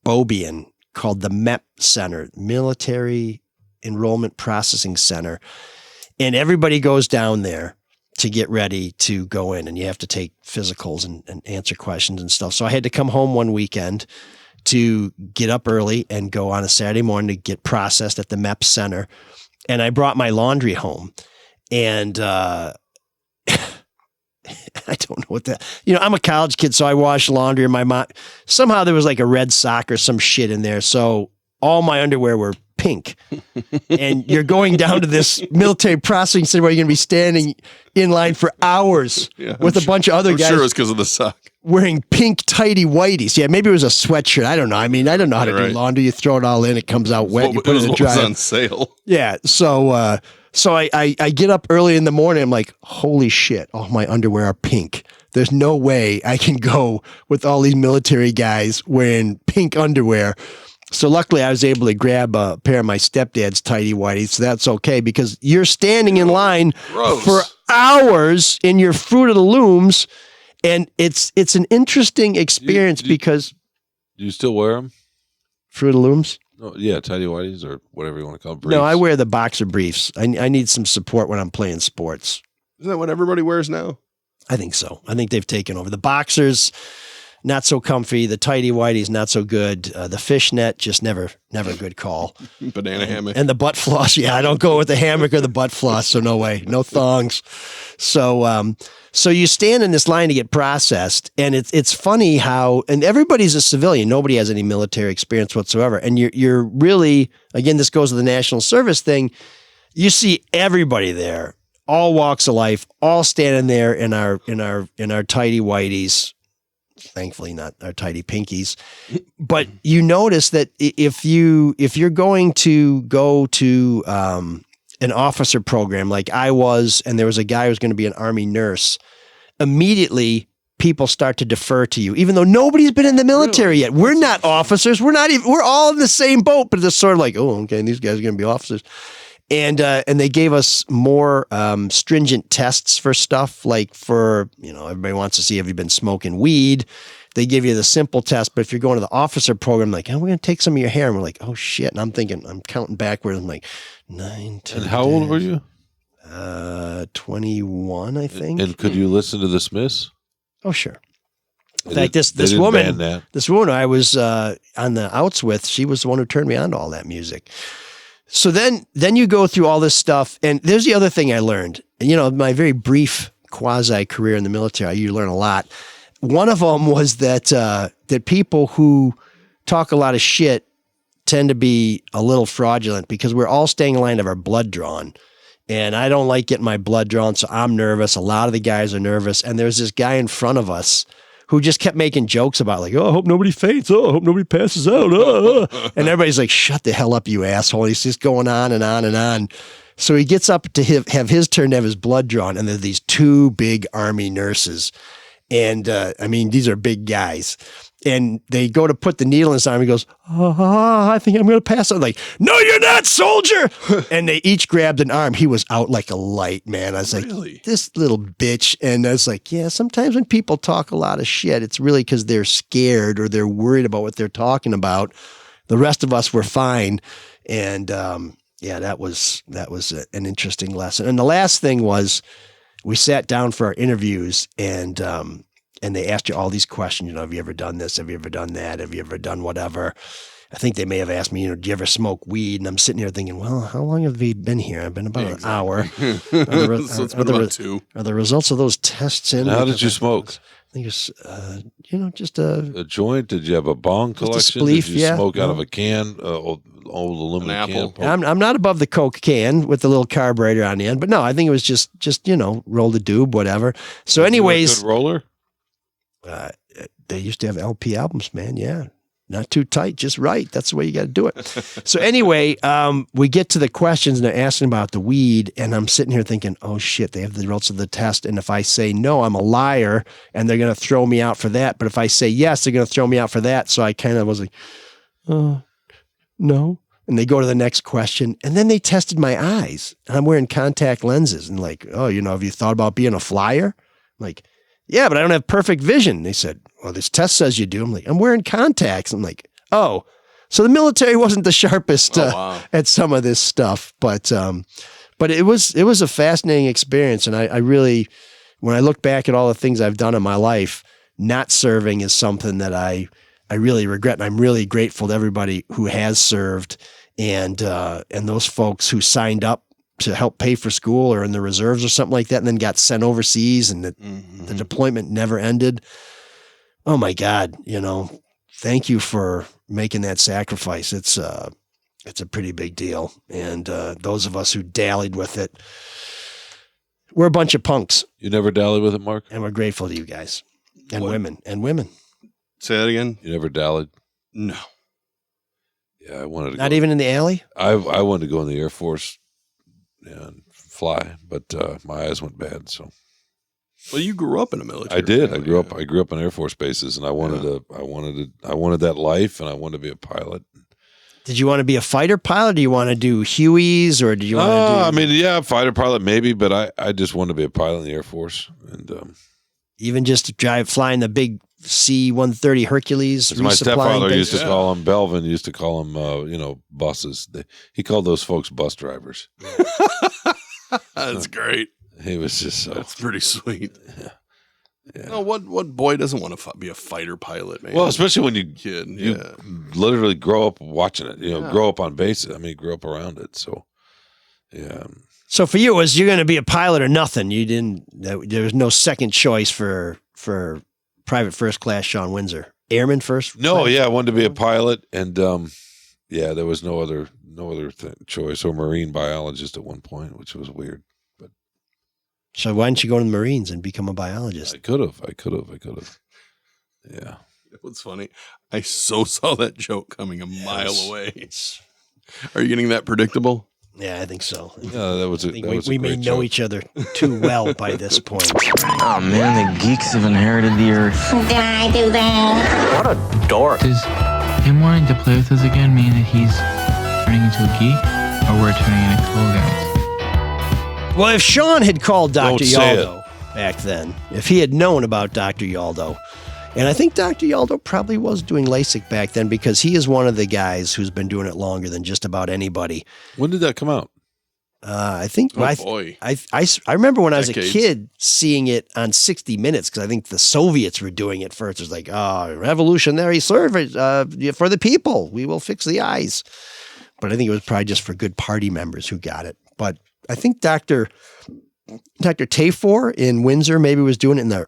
Beaubien called the MEP Center, Military Enrollment Processing Center. And everybody goes down there to get ready to go in, and you have to take physicals and answer questions and stuff. So I had to come home one weekend to get up early and go on a Saturday morning to get processed at the MEP Center. And I brought my laundry home, and I don't know what that, you know, I'm a college kid, so I washed laundry, and my mom, somehow there was like a red sock or some shit in there. So all my underwear were pink. And you're going down to this military processing center where you're going to be standing in line for hours with a bunch of other guys. I'm sure it's because of the sock. wearing pink tighty whities. Yeah, maybe it was a sweatshirt. I don't know. I mean, I don't know how to do laundry. You throw it all in, it comes out wet. You put it in the dryer. What was on sale? Yeah. So I get up early in the morning. I'm like, holy shit! All my underwear are pink. There's no way I can go with all these military guys wearing pink underwear. So luckily, I was able to grab a pair of my stepdad's tighty whities. So that's okay because you're standing in line for hours in your Fruit of the Looms. And it's an interesting experience because... Do you still wear them? Fruit of the Looms? Oh, yeah, tidy whities or whatever you want to call them. Briefs. No, I wear the boxer briefs. I need some support when I'm playing sports. Isn't that what everybody wears now? I think so. I think they've taken over. The boxers, not so comfy. The tighty whities, not so good. The fishnet, just never a good call. Banana hammock. And the butt floss. Yeah, I don't go with the hammock or the butt floss, so no way. No thongs. So you stand in this line to get processed, and it's funny how, and everybody's a civilian. Nobody has any military experience whatsoever. And you're really, again, this goes to the national service thing. You see everybody there, all walks of life, all standing there in our tighty whities. Thankfully, not our tighty pinkies. But you notice that if you're going to go to an officer program like I was, and there was a guy who was going to be an Army nurse, immediately people start to defer to you, even though nobody's been in the military yet. We're not officers. We're all in the same boat, but it's sort of like, oh, okay, these guys are going to be officers. And they gave us more stringent tests for stuff, like for, everybody wants to see, have you been smoking weed? They give you the simple test, but if you're going to the officer program, like, we're going to take some of your hair. And we're like, oh, shit. And I'm thinking, I'm counting backwards. I'm like, 9, 10. And how old were you? 21, I think. And could you listen to the Smiths? Oh, sure. In fact, this woman I was on the outs with, she was the one who turned me on to all that music. So then you go through all this stuff, and there's the other thing I learned. My very brief quasi career in the military, you learn a lot. One of them was that people who talk a lot of shit tend to be a little fraudulent because we're all staying in line to have our blood drawn. And I don't like getting my blood drawn, so I'm nervous. A lot of the guys are nervous. And there's this guy in front of us who just kept making jokes about like, oh, I hope nobody faints. Oh, I hope nobody passes out. And everybody's like, shut the hell up, you asshole. He's just going on and on and on. So he gets up to have his turn to have his blood drawn. And there are these two big Army nurses. And these are big guys. And they go to put the needle in his arm. He goes, I think I'm going to pass out. Like, no, you're not, soldier. And they each grabbed an arm. He was out like a light, man. I was like, really? This little bitch. And I was like, yeah, sometimes when people talk a lot of shit, it's really because they're scared or they're worried about what they're talking about. The rest of us were fine. And that was an interesting lesson. And the last thing was we sat down for our interviews and they asked you all these questions, have you ever done this? Have you ever done that? Have you ever done whatever? I think they may have asked me, do you ever smoke weed? And I'm sitting here thinking, well, how long have we been here? I've been about an hour. So it's been about 2. Are the results of those tests in? How did you smoke? I think it's, just a joint. Did you have a bong collection? Spleef, did you smoke out of a can, old aluminum can? I'm not above the Coke can with the little carburetor on the end, but no, I think it was just roll the doob, whatever. So anyways. Good roller? They used to have LP albums, man. Yeah. Not too tight, just right. That's the way you got to do it. So anyway, we get to the questions and they're asking about the weed. And I'm sitting here thinking, oh shit, they have the results of the test. And if I say no, I'm a liar and they're going to throw me out for that. But if I say yes, they're going to throw me out for that. So I kind of was like, no. And they go to the next question. And then they tested my eyes. And I'm wearing contact lenses. And like, oh, have you thought about being a flyer? I'm like, yeah, but I don't have perfect vision. They said, well, this test says you do. I'm like, I'm wearing contacts. I'm like, oh, so the military wasn't the sharpest at some of this stuff. But it was a fascinating experience. And I really, when I look back at all the things I've done in my life, not serving is something that I really regret. And I'm really grateful to everybody who has served and those folks who signed up to help pay for school or in the reserves or something like that, and then got sent overseas and the deployment never ended. Oh my God. Thank you for making that sacrifice. It's a pretty big deal. And those of us who dallied with it, we're a bunch of punks. You never dallied with it, Mark? And we're grateful to you guys. And women. Say that again? You never dallied? No. Yeah, I wanted to Not even in the alley? I wanted to go in the Air Force and fly, but my eyes went bad, so. Well, you grew up in a military. I did. family, I grew up on Air Force bases, and I wanted that life, and I wanted to be a pilot. Did you want to be a fighter pilot? Do you want to do Hueys, or did you want to do? I mean, yeah, fighter pilot maybe, but I just wanted to be a pilot in the Air Force, and even just to flying the big C-130 Hercules. as my stepfather things? used to call them, Belvin used to call them, buses. He called those folks bus drivers. That's great. He was just so. That's pretty sweet. Yeah. No, what boy doesn't want to be a fighter pilot, man? Well, especially when you kid, literally grow up watching it. Grow up on bases. I mean, grow up around it. So, yeah. So for you, it was you're going to be a pilot or nothing. You didn't. There was no second choice for Private First Class Shawn Windsor. Airman first. No, class? yeah, I wanted to be a pilot, and there was no other choice, or marine biologist at one point, which was weird. So why didn't you go to the Marines and become a biologist? I could have. Yeah. What's funny? I so saw that joke coming a mile away. Are you getting that predictable? Yeah, I think so. Yeah, that was we may know each other too well by this point. Oh man, the geeks have inherited the earth. Did I do that? What a dork. Does him wanting to play with us again mean that he's turning into a geek, or we're turning into cool guys? Well, if Shawn had called Dr. Don't say Yaldo back then, if he had known about Dr. Yaldo, and I think Dr. Yaldo probably was doing LASIK back then because he is one of the guys who's been doing it longer than just about anybody. When did that come out? I think. Oh, boy. I remember when Decades. I was a kid seeing it on 60 Minutes because I think the Soviets were doing it first. It was like, revolutionary service for the people. We will fix the eyes. But I think it was probably just for good party members who got it. But I think Dr. Tafor in Windsor maybe was doing it in the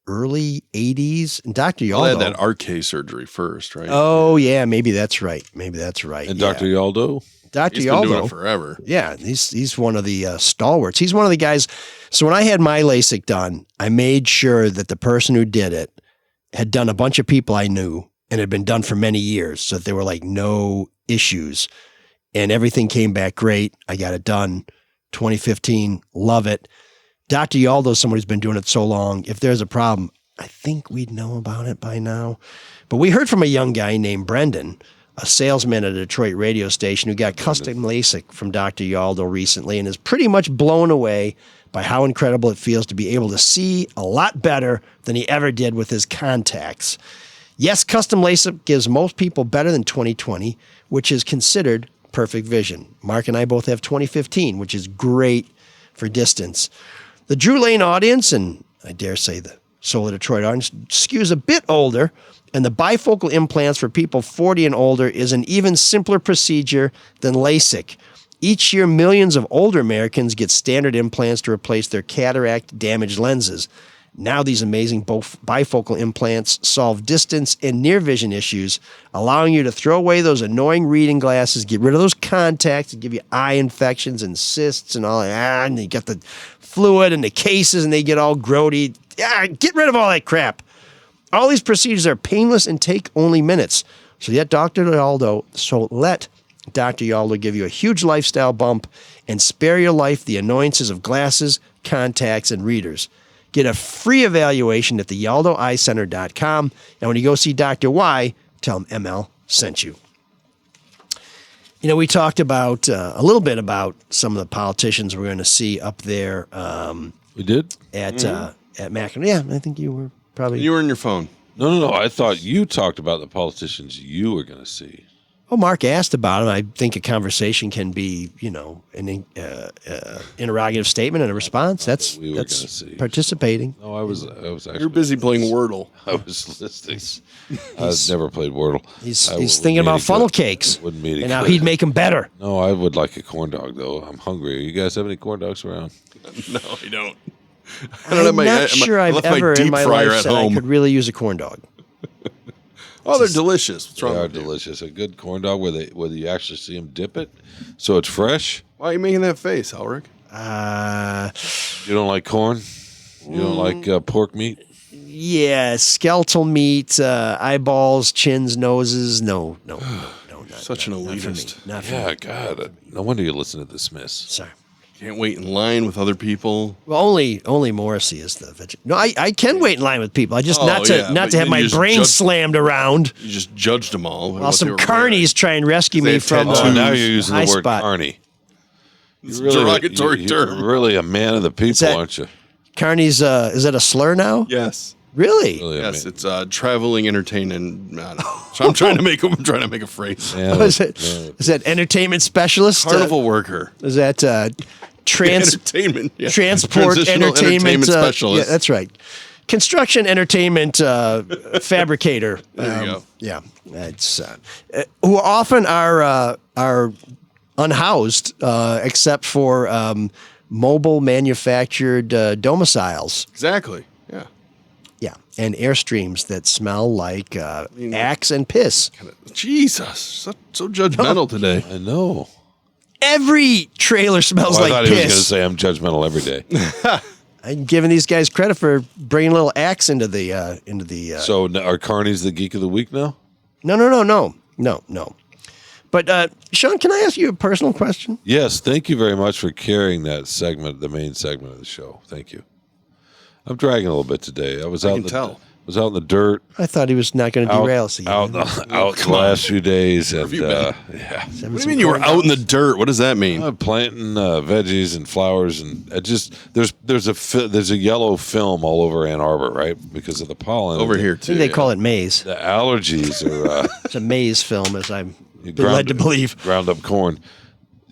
early 80s. And Dr. Yaldo. Well, they had that RK surgery first, right? Oh, yeah. Maybe that's right. And yeah. Dr. Yaldo? Dr. He's Yaldo. been doing it forever. Yeah, he's one of the stalwarts. He's one of the guys. So when I had my LASIK done, I made sure that the person who did it had done a bunch of people I knew and had been done for many years, so that there were like no issues. And everything came back great. I got it done 2015. Love it. Dr. Yaldo, somebody's been doing it so long. If there's a problem, I think we'd know about it by now. But we heard from a young guy named Brendan, a salesman at a Detroit radio station who got custom LASIK from Dr. Yaldo recently and is pretty much blown away by how incredible it feels to be able to see a lot better than he ever did with his contacts. Yes, custom LASIK gives most people better than 20/20, which is considered perfect vision. Mark and I both have 20/15, which is great for distance. The Drew Lane audience, and I dare say the Solar Detroit audience, skews a bit older, and the bifocal implants for people 40 and older is an even simpler procedure than LASIK. Each year, millions of older Americans get standard implants to replace their cataract-damaged lenses. Now these amazing bifocal implants solve distance and near vision issues, allowing you to throw away those annoying reading glasses, get rid of those contacts that give you eye infections and cysts and all that. And you get the fluid and the cases and they get all grody. Get rid of all that crap. All these procedures are painless and take only minutes. So let Dr. Yaldo give you a huge lifestyle bump and spare your life the annoyances of glasses, contacts, and readers. Get a free evaluation at theyaldoeyecenter.com. And when you go see Dr. Y, tell him ML sent you. You know, we talked about a little bit about some of the politicians we're going to see up there. We did? At Mackinac. Yeah, I think you were probably. You were in your phone. No. I thought you talked about the politicians you were going to see. Oh, Mark asked about him. I think a conversation can be, an interrogative statement and a response. That's participating. No, I was actually. You're busy playing Wordle. I was listening. I've never played Wordle. He's thinking about funnel cakes. And now he'd make them better. No, I would like a corn dog though. I'm hungry. You guys have any corn dogs around? No, I don't. I'm not sure I've ever in my life said I could really use a corn dog. Oh, they're delicious. What's wrong They are with you? delicious. A good corn dog where you actually see them dip it, so it's fresh. Why are you making that face, Ulrich? You don't like corn? You don't like pork meat? Yeah, skeletal meat, eyeballs, chins, noses. No. Such an elitist. Not for me. Yeah, God. No wonder you listen to the Smiths. Sorry. Can't wait in line with other people. Well, only Morrissey is the vegetarian. No, I can wait in line with people. I just not but to have you my just brain slammed around. You just judged them all. While some carnies try and rescue me from now you're using high the word spot. carny. It's a derogatory term. You're really a man of the people, aren't you? Carnies, is that a slur now? Yes. Really? Yes, it's traveling entertainment. I don't know. So I'm trying to make a phrase. Yeah, Is that entertainment specialist? Carnival worker. Is that entertainment? Yeah. transport Transitional entertainment specialist? Yeah, that's right. Construction entertainment fabricator. There you go. Yeah, it's who often are unhoused except for mobile manufactured domiciles. Exactly. Yeah. Yeah, and Airstreams that smell like axe and piss. Jesus, so judgmental today. I know. Every trailer smells I like thought he was going to piss. say I'm judgmental every day. I'm giving these guys credit for bringing a little axe into the. So are carnies the geek of the week now? No. But Shawn, can I ask you a personal question? Yes. Thank you very much for carrying that segment, the main segment of the show. Thank you. I'm dragging a little bit today. I was out in the dirt. I thought he was not going to derail us again. Out the last few days, and yeah. What What do you mean you were out in the dirt? What does that mean? I'm planting veggies and flowers, and it just there's a yellow film all over Ann Arbor, right? Because of the pollen. Over here I too. think they call it maize. The allergies are. It's a maize film, as I'm led to believe. Ground up corn.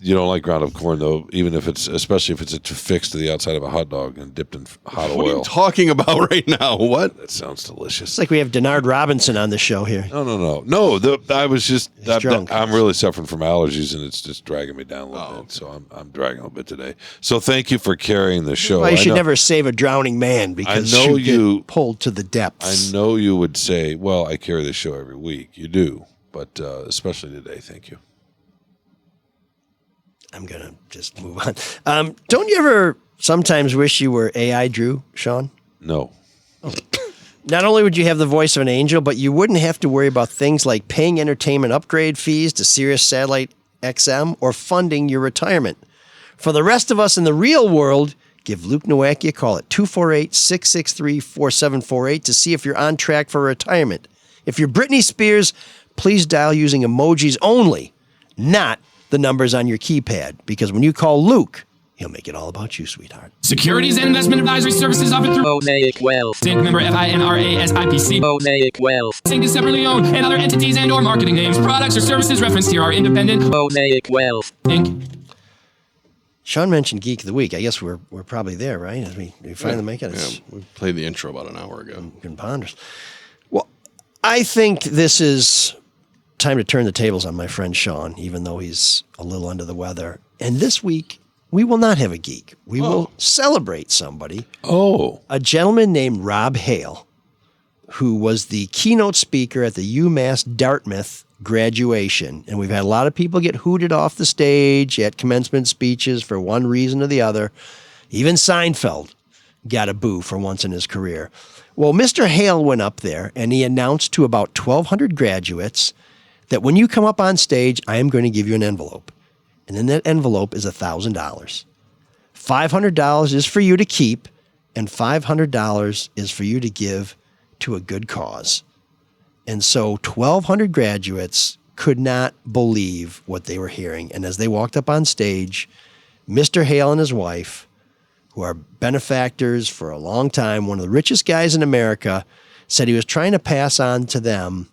You don't like ground up corn though, especially if it's affixed to the outside of a hot dog and dipped in hot oil. What are you talking about right now? What? That sounds delicious. It's like we have Denard Robinson on the show here. No. I was just drunk. I'm really suffering from allergies, and it's just dragging me down a little bit. So I'm dragging a little bit today. So thank you for carrying the show. Well, you should never save a drowning man because you get pulled to the depths. I know you would say, "Well, I carry the show every week." You do, but especially today. Thank you. I'm going to just move on. Don't you ever sometimes wish you were AI Drew, Shawn? No. Not only would you have the voice of an angel, but you wouldn't have to worry about things like paying entertainment upgrade fees to Sirius Satellite XM or funding your retirement. For the rest of us in the real world, give Luke Nowacki a call at 248-663-4748 to see if you're on track for retirement. If you're Britney Spears, please dial using emojis only, not the numbers on your keypad, because when you call Luke, he'll make it all about you, sweetheart. Securities and investment advisory services offered through Mosaic Wealth. Inc. member FINRA SIPC. Mosaic Wealth. Inc. is separately owned, and other entities and or marketing names, products, or services referenced here are independent. Mosaic Wealth. Inc. Shawn mentioned Geek of the Week. I guess we're probably there, right? As we finally make it. Yeah, we played the intro about an hour ago. Ponders. Well, I think this is time to turn the tables on my friend Shawn, even though he's a little under the weather. And this week, we will not have a geek. We will celebrate somebody. Oh. A gentleman named Rob Hale, who was the keynote speaker at the UMass Dartmouth graduation. And we've had a lot of people get hooted off the stage at commencement speeches for one reason or the other. Even Seinfeld got a boo for once in his career. Well, Mr. Hale went up there and he announced to about 1,200 graduates that when you come up on stage, I am going to give you an envelope. And in that envelope is $1,000. $500 is for you to keep, and $500 is for you to give to a good cause. And so 1,200 graduates could not believe what they were hearing. And as they walked up on stage, Mr. Hale and his wife, who are benefactors for a long time, one of the richest guys in America, said he was trying to pass on to them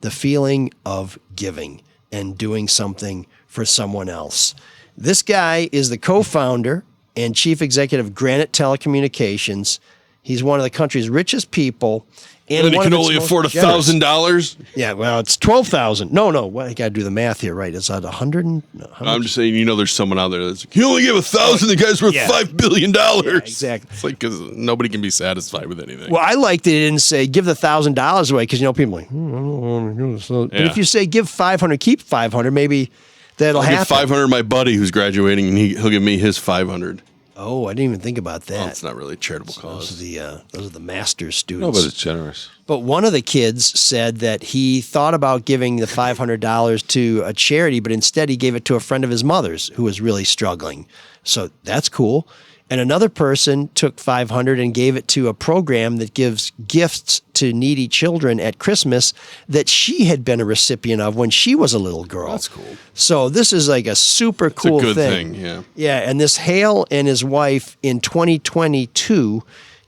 the feeling of giving and doing something for someone else. This guy is the co-founder and chief executive of Granite Telecommunications. He's one of the country's richest people. And he can only afford $1,000? Yeah, well, it's $12,000. No, well, I got to do the math here, right? It's at 100. I'm just saying, there's someone out there that's like, you only give $1,000, the guy's worth $5 billion. Yeah, exactly. It's like, because nobody can be satisfied with anything. Well, I like that he didn't say give the $1,000 away, because people are like, I don't want to do this. But if you say give 500, keep 500, maybe that'll happen. I'll give 500 to my buddy who's graduating, and he'll give me his 500. Oh, I didn't even think about that. Well, it's not really a charitable cause. Those are the master's students. No, but it's generous. But one of the kids said that he thought about giving the $500 to a charity, but instead he gave it to a friend of his mother's who was really struggling. So that's cool. And another person took $500 and gave it to a program that gives gifts to needy children at Christmas that she had been a recipient of when she was a little girl. That's cool. So this is like a super cool It's a good thing, yeah. Yeah, and this Hale and his wife in 2022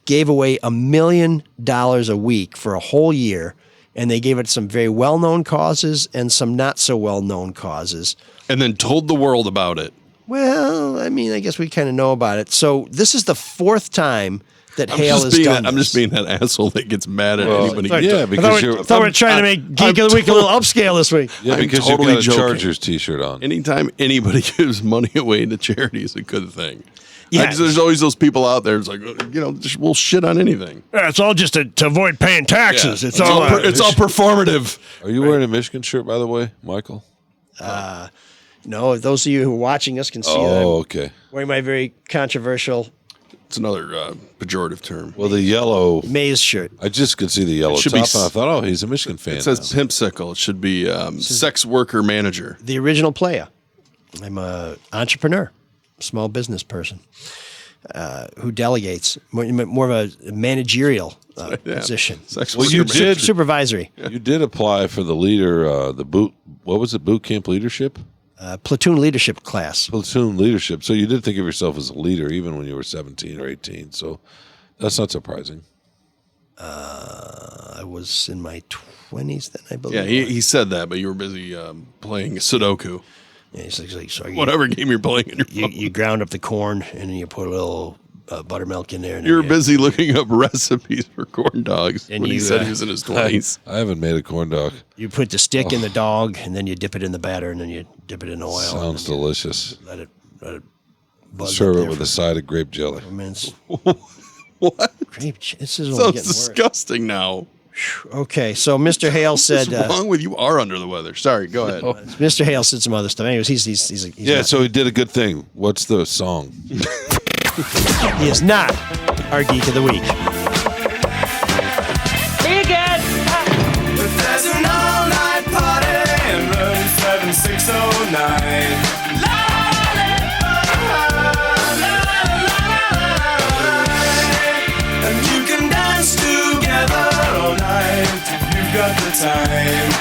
gave away $1 million a week for a whole year, and they gave it to some very well-known causes and some not so well-known causes. And then told the world about it. Well, I mean, I guess we kind of know about it. So this is the fourth time that Hale has done this. I'm just being that asshole that gets mad at anybody. Yeah, because I thought we were trying to make Geek of the Week a little upscale this week. Yeah, because totally you've got a joking. Chargers T-shirt on. Anytime anybody gives money away to charity is a good thing. Yeah. There's always those people out there. It's like, we'll shit on anything. Yeah, it's all just to avoid paying taxes. Yeah. It's all performative. Are you wearing a Michigan shirt, by the way, Michael? No, those of you who are watching us can see that. Oh, okay. Wearing my very controversial It's another pejorative term. Well, the yellow maize shirt. I just could see the yellow should top, be and I thought, oh, he's a Michigan fan. It says now. pimpsicle. It should be sex worker manager. The original player. I'm an entrepreneur, small business person who delegates, more of a managerial position. Sex Well, worker you manager. did. Supervisory. You did apply for the leader, what was it, boot camp leadership? Platoon leadership class. Platoon leadership. So you did think of yourself as a leader even when you were 17 or 18. So that's not surprising. I was in my 20s then, I believe. Yeah, he said that, but you were busy playing Sudoku. Yeah, he's like, so Whatever game you're playing in your phone. you ground up the corn and then you put a little buttermilk in there. And You were then busy looking up recipes for corn dogs And when he you, said he was in his 20s. I haven't made a corn dog. You put the stick in the dog and then you dip it in the batter and then you dip it in oil. Sounds and delicious. Let it buzz Serve up it there with for a side of grape jelly. 4 minutes. What? This is only Sounds getting worse. disgusting now. Okay, so Mr. Hale said. What's wrong with you? Are under the weather. Sorry, go ahead. Mr. Hale said some other stuff. Anyways, he's Yeah, not, so he did a good thing. What's the song? he is not our Geek of the Week. There's an all-night party in room 7609. And you can dance together all night if you've got the time.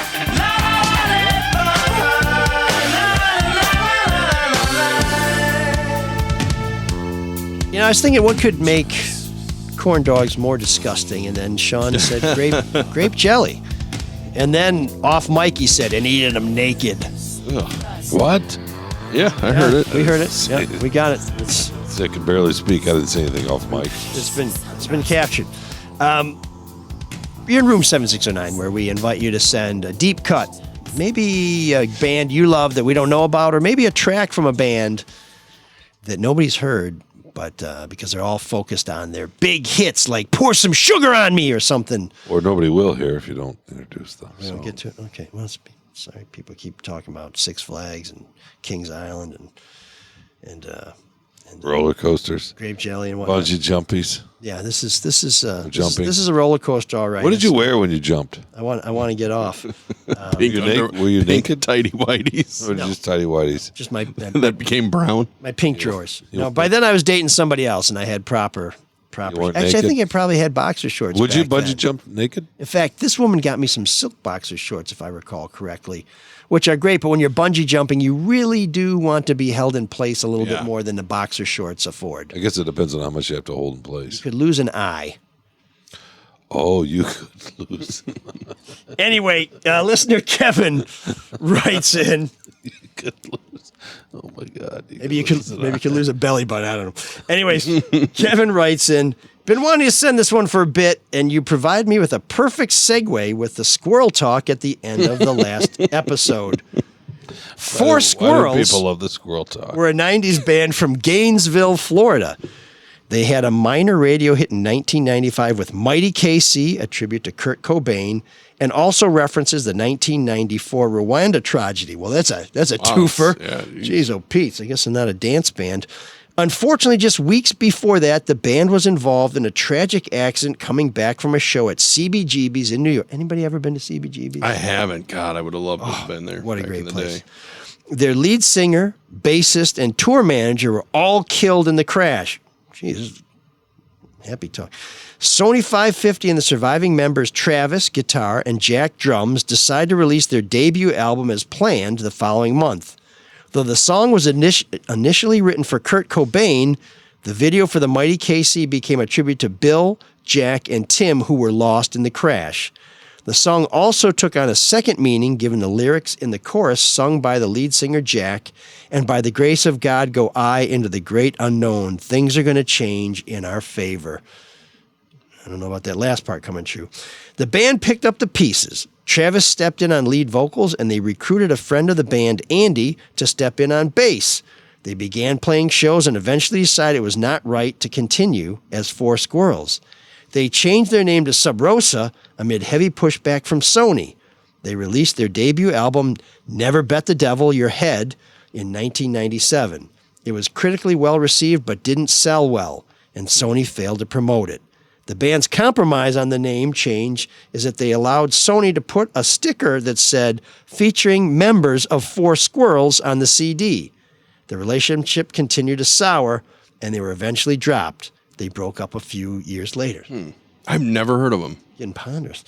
You know, I was thinking what could make corn dogs more disgusting, and then Shawn said grape jelly. And then off mic he said, and eating them naked. What? Yeah, I heard it. We heard it. Yeah, we got it. I can barely speak. I didn't say anything off mic. It's been captured. You're in room 7609, where we invite you to send a deep cut, maybe a band you love that we don't know about, or maybe a track from a band that nobody's heard, but because they're all focused on their big hits like Pour Some Sugar on Me or something. Or nobody will hear if you don't introduce them. We don't get to it? Okay. Well, sorry, people keep talking about Six Flags and Kings Island and roller coasters, grape jelly and whatnot. bungee jumpies. Yeah, this is jumping. This is a roller coaster, all right. What did you wear when you jumped? I want to get off. Were you naked? Tidy whities. Or just tidy whities? Just my that became brown. my pink drawers. No, by then I was dating somebody else, and I had proper. weren't Actually, I naked? think I probably had boxer shorts. Would you back bungee then. jump naked? In fact, this woman got me some silk boxer shorts, if I recall correctly, which are great. But when you're bungee jumping, you really do want to be held in place a little bit more than the boxer shorts afford. I guess it depends on how much you have to hold in You place. could lose an eye. Oh, you could lose. Anyway, listener Kevin writes in. You could lose. Oh my God. Maybe you could lose a belly button. I don't know. Anyways, Kevin writes in. Been wanting to send this one for a bit, and you provide me with a perfect segue with the squirrel talk at the end of the last episode. Four Squirrels. Why do people love the squirrel talk? Were a 90s band from Gainesville, Florida. They had a minor radio hit in 1995 with Mighty KC, a tribute to Kurt Cobain, and also references the 1994 Rwanda tragedy. Well, that's a twofer. Yeah, Jeez, oh, Pete. I guess I'm not a dance band. Unfortunately, just weeks before that, the band was involved in a tragic accident coming back from a show at CBGB's in New York. Anybody ever been to CBGB's? I haven't. God, I would have loved to have been there. What a back great in the place. day. Their lead singer, bassist, and tour manager were all killed in the crash. Jesus. Happy talk. Sony 550 and the surviving members Travis, guitar, and Jack, drums, decided to release their debut album as planned the following month. Though the song was initially written for Kurt Cobain, the video for the Mighty KC became a tribute to Bill, Jack, and Tim, who were lost in the crash. The song also took on a second meaning given the lyrics in the chorus sung by the lead singer Jack, and by the grace of God go I into the great unknown. Things are going to change in our favor. I don't know about that last part coming true. The band picked up the pieces. Travis stepped in on lead vocals, and they recruited a friend of the band, Andy, to step in on bass. They began playing shows and eventually decided it was not right to continue as Four Squirrels. They changed their name to Sub Rosa amid heavy pushback from Sony. They released their debut album, Never Bet the Devil Your Head, in 1997. It was critically well received but didn't sell well, and Sony failed to promote it. The band's compromise on the name change is that they allowed Sony to put a sticker that said, featuring members of Four Squirrels on the CD. The relationship continued to sour, and they were eventually dropped. They broke up a few years later. I've never heard of them. Getting ponderous.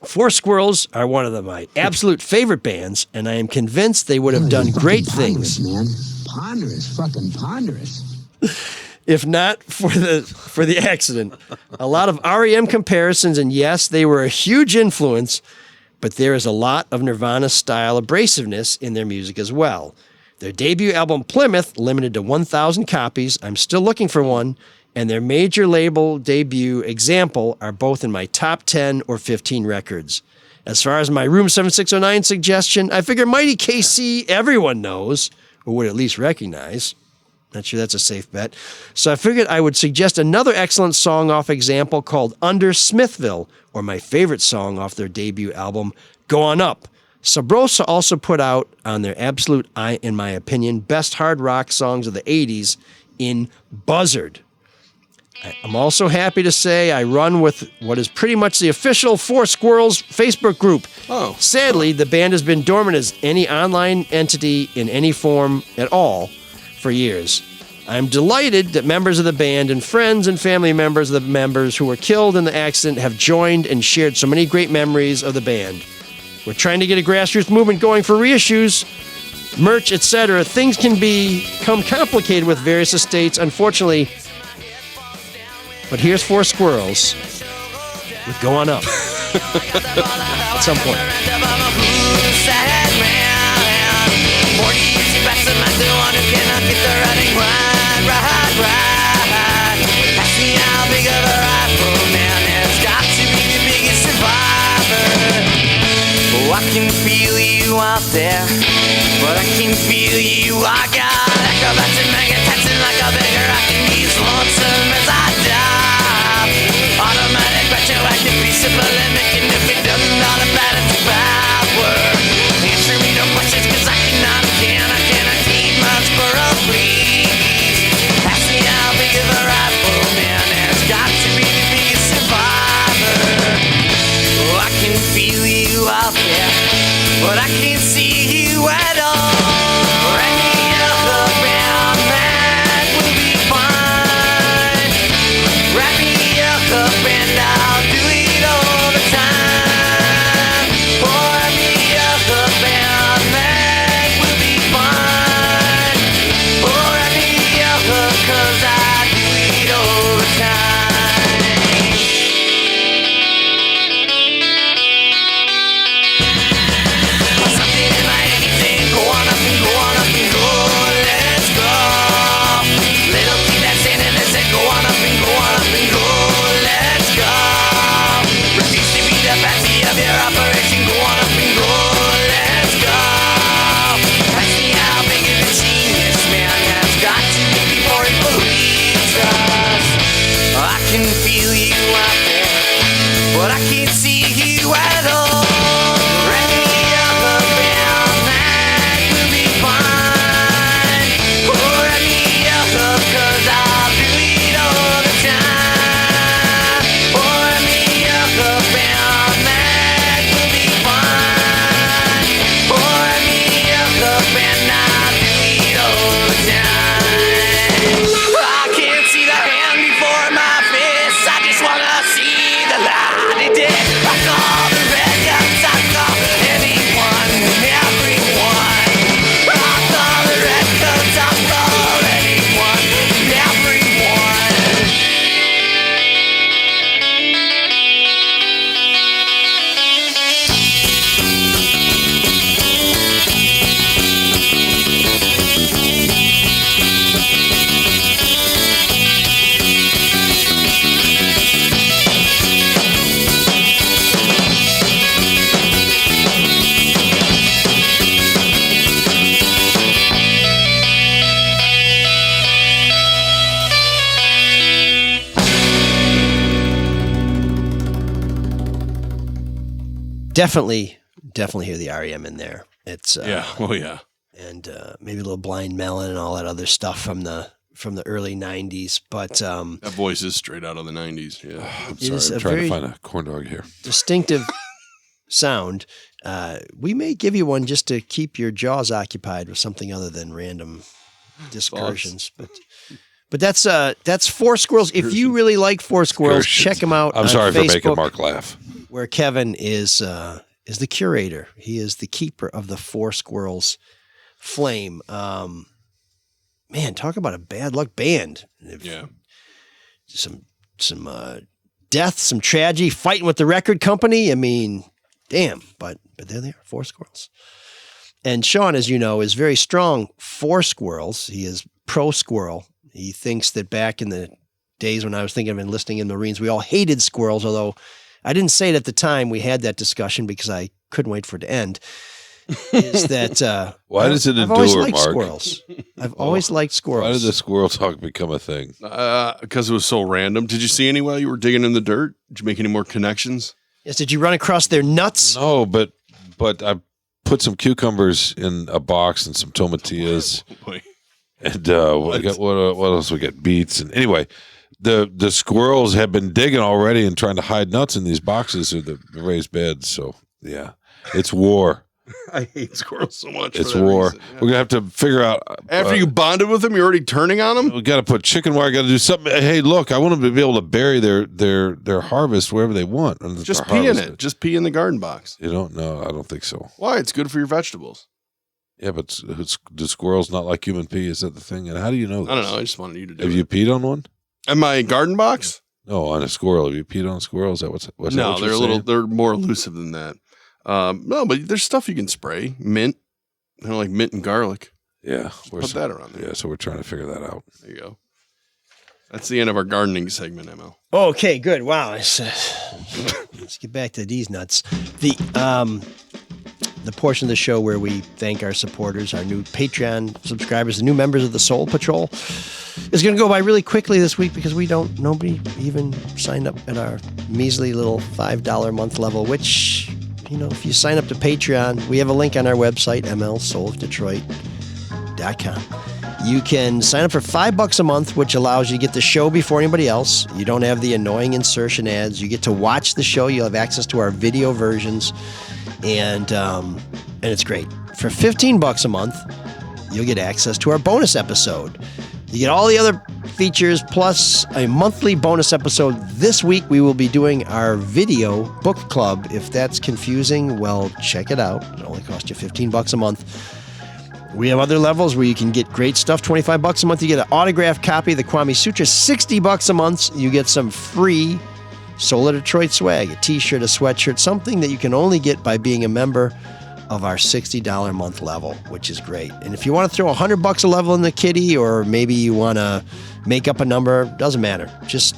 Four Squirrels are one of my absolute favorite bands, and I am convinced they would have done great things. Man. Ponderous, fucking ponderous. If not for the accident. A lot of REM comparisons, and yes, they were a huge influence, but there is a lot of Nirvana-style abrasiveness in their music as well. Their debut album, Plymouth, limited to 1,000 copies. I'm still looking for one. And their major label debut, Example, are both in my top 10 or 15 records. As far as my Room 7609 suggestion, I figure Mighty KC everyone knows, or would at least recognize. Not sure that's a safe bet. So I figured I would suggest another excellent song off Example called Under Smithville, or my favorite song off their debut album, Go On Up. Sabrosa also put out on their absolute, in my opinion, best hard rock songs of the 80s in Buzzard. I'm also happy to say I run with what is pretty much the official Four Squirrels Facebook group. Oh. Sadly, the band has been dormant as any online entity in any form at all for years. I'm delighted that members of the band and friends and family members of the members who were killed in the accident have joined and shared so many great memories of the band. We're trying to get a grassroots movement going for reissues, merch, etc. Things can become complicated with various estates, unfortunately. But here's Four Squirrels with Go On Up at some point. I can feel you out there, but I can feel you. I got acrobats and maggots like a beggar. I can be as lonesome as I die. Automatic, retroactive, pre-syphilimic, and if it doesn't, not a bad, it's a bad word. Answer me no questions, cause I cannot keep my squirrel, please. Ask me how big of a rifle, man, there's got to be the biggest survivor. Oh, I can feel you out there, but I can't see you at all. Wrap me up around that will be fine. Wrap me up and I'll do it all the time. Pour me up and that will be fine. Pour me up 'cause I do it all the time. definitely hear the REM in there. It's yeah. Oh yeah. And maybe a little Blind Melon and all that other stuff from the early 90s. But that voice is straight out of the 90s. Yeah. I'm sorry. I'm trying to find a corn dog here. Distinctive sound. We may give you one just to keep your jaws occupied with something other than random discursions. But that's Four Squirrels. If you really like Four Squirrels, check them out. I'm sorry for making Mark laugh. Where Kevin is the curator. He is the keeper of the Four Squirrels flame. Man, talk about a bad luck band. Yeah. Some death, some tragedy, fighting with the record company. I mean, damn. But there they are, Four Squirrels. And Shawn, as you know, is very strong for squirrels. He is pro squirrel. He thinks that back in the days when I was thinking of enlisting in the Marines, we all hated squirrels, although I didn't say it at the time. We had that discussion because I couldn't wait for it to end. Is that why does it endure, I've always liked Mark? Squirrels. I've always liked squirrels. Why did the squirrel talk become a thing? Because it was so random. Did you see any while you were digging in the dirt? Did you make any more connections? Yes. Did you run across their nuts? No, but I put some cucumbers in a box and some tomatillas. And what else we got? Beets. And anyway, the squirrels have been digging already and trying to hide nuts in these boxes or the raised beds. So yeah, it's war. I hate squirrels so much. It's war. Yeah. We're gonna have to figure out after you bonded with them, you're already turning on them. We got to put chicken wire. Got to do something. Hey, look, I want them to be able to bury their harvest wherever they want. Just pee in it. Just pee in the garden box. You don't know? I don't think so. Why? It's good for your vegetables. Yeah, but do squirrels not like human pee? Is that the thing? And how do you know this? I don't know. I just wanted you to do Have it. you peed on one? In my garden box? No, on a squirrel. Have you peed on squirrels? What's no, that they're a little. They're more elusive than that. No, but there's stuff you can spray. Mint. I don't like mint and garlic. Yeah, put that around there. Yeah, so we're trying to figure that out. There you go. That's the end of our gardening segment, ML. Okay, good. Wow. Let's get back to these nuts. The portion of the show where we thank our supporters, our new Patreon subscribers, the new members of the Soul Patrol, is going to go by really quickly this week because nobody even signed up at our measly little $5 a month level, which, if you sign up to Patreon, we have a link on our website, mlsoulofdetroit.com. You can sign up for $5 a month, which allows you to get the show before anybody else. You don't have the annoying insertion ads. You get to watch the show. You'll have access to our video versions. And it's great. For $15 a month, you'll get access to our bonus episode. You get all the other features plus a monthly bonus episode. This week, we will be doing our video book club. If that's confusing, well, check it out. It only costs you $15 a month. We have other levels where you can get great stuff. $25 a month, you get an autographed copy of the Kwame Sutra. $60 a month, you get some free Soul of Detroit swag, a t-shirt, a sweatshirt, something that you can only get by being a member of our $60 a month level, which is great. And if you want to throw $100 a level in the kitty, or maybe you want to make up a number, doesn't matter. Just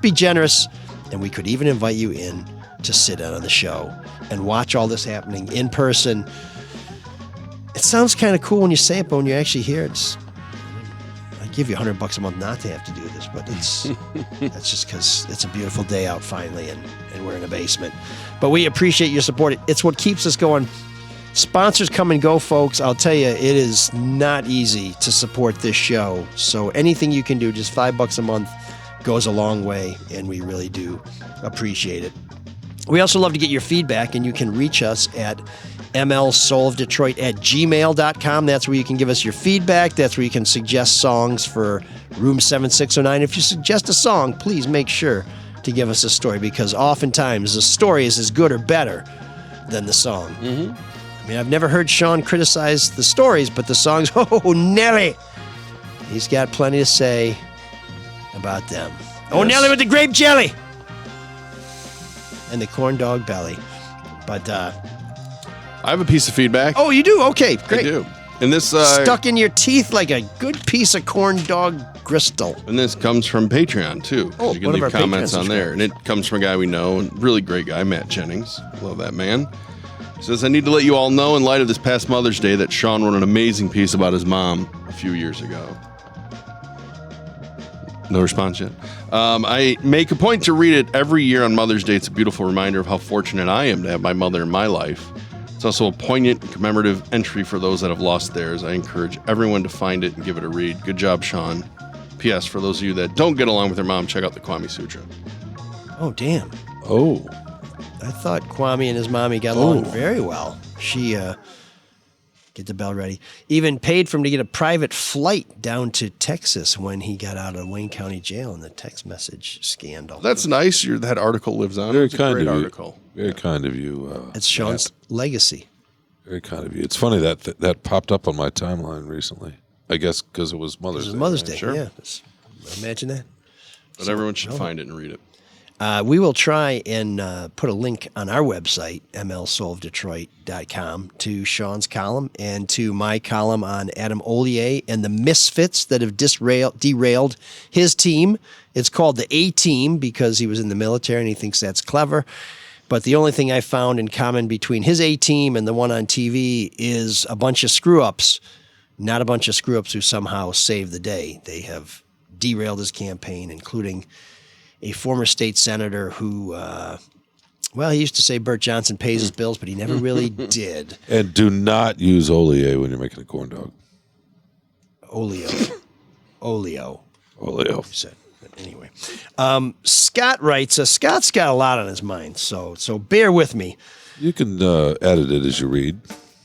be generous, and we could even invite you in to sit in on the show and watch all this happening in person. It sounds kind of cool when you say it, but when you actually hear it, I give you $100 a month not to have to do this, but that's just because it's a beautiful day out finally, and we're in a basement. But we appreciate your support. It's what keeps us going. Sponsors come and go, folks. I'll tell you, it is not easy to support this show. So anything you can do, just $5 a month, goes a long way, and we really do appreciate it. We also love to get your feedback, and you can reach us at mlsoulofdetroit@gmail.com. That's where you can give us your feedback. That's where you can suggest songs for Room 7609. If you suggest a song, please make sure to give us a story, because oftentimes the story is as good or better than the song. Mm-hmm. I mean, I've never heard Shawn criticize the stories, but the songs, oh, Nelly! He's got plenty to say about them. Yes. Oh, Nelly with the grape jelly! And the corn dog belly. But, I have a piece of feedback. Oh, you do? Okay, great. I do. And this stuck in your teeth like a good piece of corn dog gristle. And this comes from Patreon too. Oh, you can leave comments on there. And it comes from a guy we know, and really great guy, Matt Jennings. Love that man. He says, I need to let you all know, in light of this past Mother's Day, that Shawn wrote an amazing piece about his mom a few years ago. No response yet. I make a point to read it every year on Mother's Day. It's a beautiful reminder of how fortunate I am to have my mother in my life. It's also a poignant and commemorative entry for those that have lost theirs. I encourage everyone to find it and give it a read. Good job, Shawn. P.S. For those of you that don't get along with their mom, check out the Kwame Sutra. Oh, damn. Oh. I thought Kwame and his mommy got along very well. She, get the bell ready, even paid for him to get a private flight down to Texas when he got out of Wayne County Jail in the text message scandal. That's nice. That article lives on. Very It's a kind great of article. you. Very kind of you. It's Shawn's legacy. Very kind of you. It's funny that popped up on my timeline recently. I guess because it was Mother's Day. It was Mother's Day, Sure. yeah. Imagine that. But everyone should find it and read it. We will try and put a link on our website, mlsolvedetroit.com, to Shawn's column and to my column on Adam Ollier and the misfits that have derailed his team. It's called the A-Team because he was in the military and he thinks that's clever. But the only thing I found in common between his A-Team and the one on TV is a bunch of screw-ups, not a bunch of screw-ups who somehow saved the day. They have derailed his campaign, including a former state senator who, he used to say Bert Johnson pays his bills, but he never really did. And do not use Ollier when you're making a corn dog. Olio. Said. Anyway, Scott writes, Scott's got a lot on his mind, so bear with me. You can edit it as you read.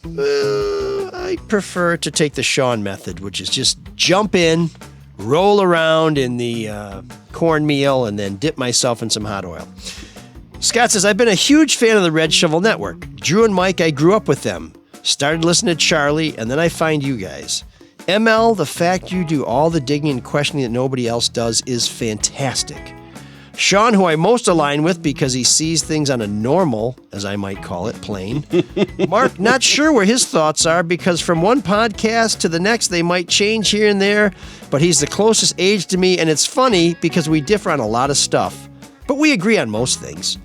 I prefer to take the Shawn method, which is just jump in, roll around in the cornmeal, and then dip myself in some hot oil. Scott says, I've been a huge fan of the Red Shovel Network. Drew and Mike, I grew up with them. Started listening to Charlie, and then I find you guys. ML, the fact you do all the digging and questioning that nobody else does is fantastic. Shawn, who I most align with because he sees things on a normal, as I might call it, plane. Mark, not sure where his thoughts are because from one podcast to the next, they might change here and there, but he's the closest age to me, and it's funny because we differ on a lot of stuff, but we agree on most things.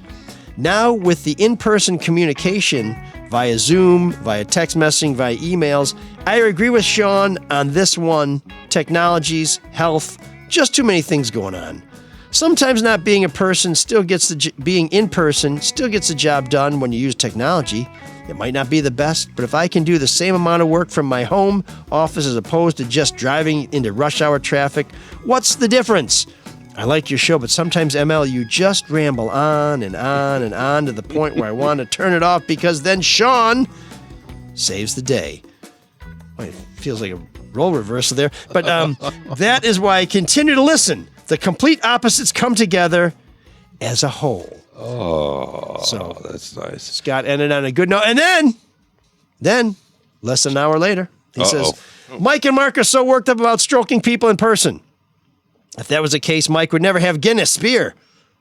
Now, with the in-person communication via Zoom, via text messaging, via emails, I agree with Shawn on this one, technologies, health, just too many things going on. Sometimes not being in person still gets the job done when you use technology. It might not be the best, but if I can do the same amount of work from my home office as opposed to just driving into rush hour traffic, what's the difference? I like your show, but sometimes, ML, you just ramble on and on and on to the point where I want to turn it off because then Shawn saves the day. Well, it feels like a role reversal there, but that is why I continue to listen. The complete opposites come together as a whole. Oh, so that's nice. Scott ended on a good note. And then less than an hour later, he says, Mike and Mark are so worked up about stroking people in person. If that was the case, Mike would never have Guinness beer.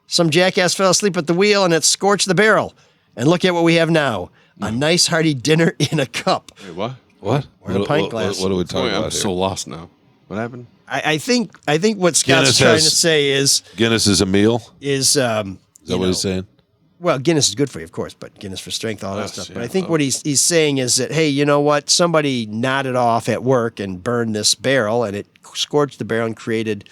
Some jackass fell asleep at the wheel and it scorched the barrel. And look at what we have now. A nice hearty dinner in a cup. Wait, what? What? Or a pint glass. What are we talking about I'm here? so lost now. What happened? I think what Scott's Guinness trying to say is Guinness is a meal. Is that what he's saying? Well, Guinness is good for you, of course, but Guinness for strength, all that stuff. But I think what he's saying is that, hey, you know what? Somebody nodded off at work and burned this barrel, and it scorched the barrel and created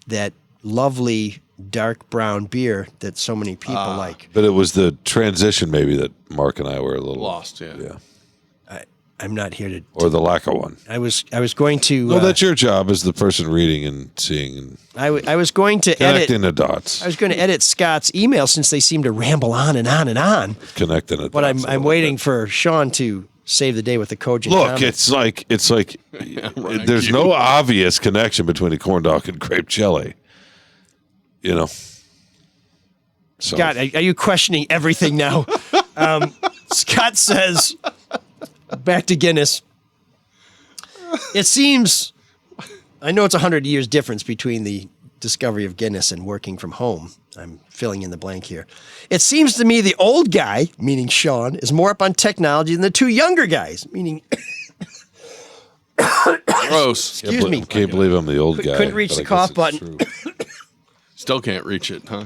that lovely dark brown beer that so many people like. But it was the transition maybe that Mark and I were a little lost. Yeah. I'm not here to or the lack of one. I was going to. No, that's your job as the person reading and seeing. And I was going to connecting the dots. I was going to edit Scott's email since they seem to ramble on and on and on. Connecting the but dots. I'm waiting for Shawn to save the day with the cogent. Look, comment. it's like there's no obvious connection between a corn dog and grape jelly. You know. So. Scott, are you questioning everything now? Scott says. Back to Guinness. It seems, I know it's 100 years difference between the discovery of Guinness and working from home. I'm filling in the blank here. It seems to me the old guy, meaning Shawn, is more up on technology than the two younger guys, meaning... Gross. Excuse me. Can't believe I'm the old guy. Couldn't reach the cough button. Still can't reach it, huh?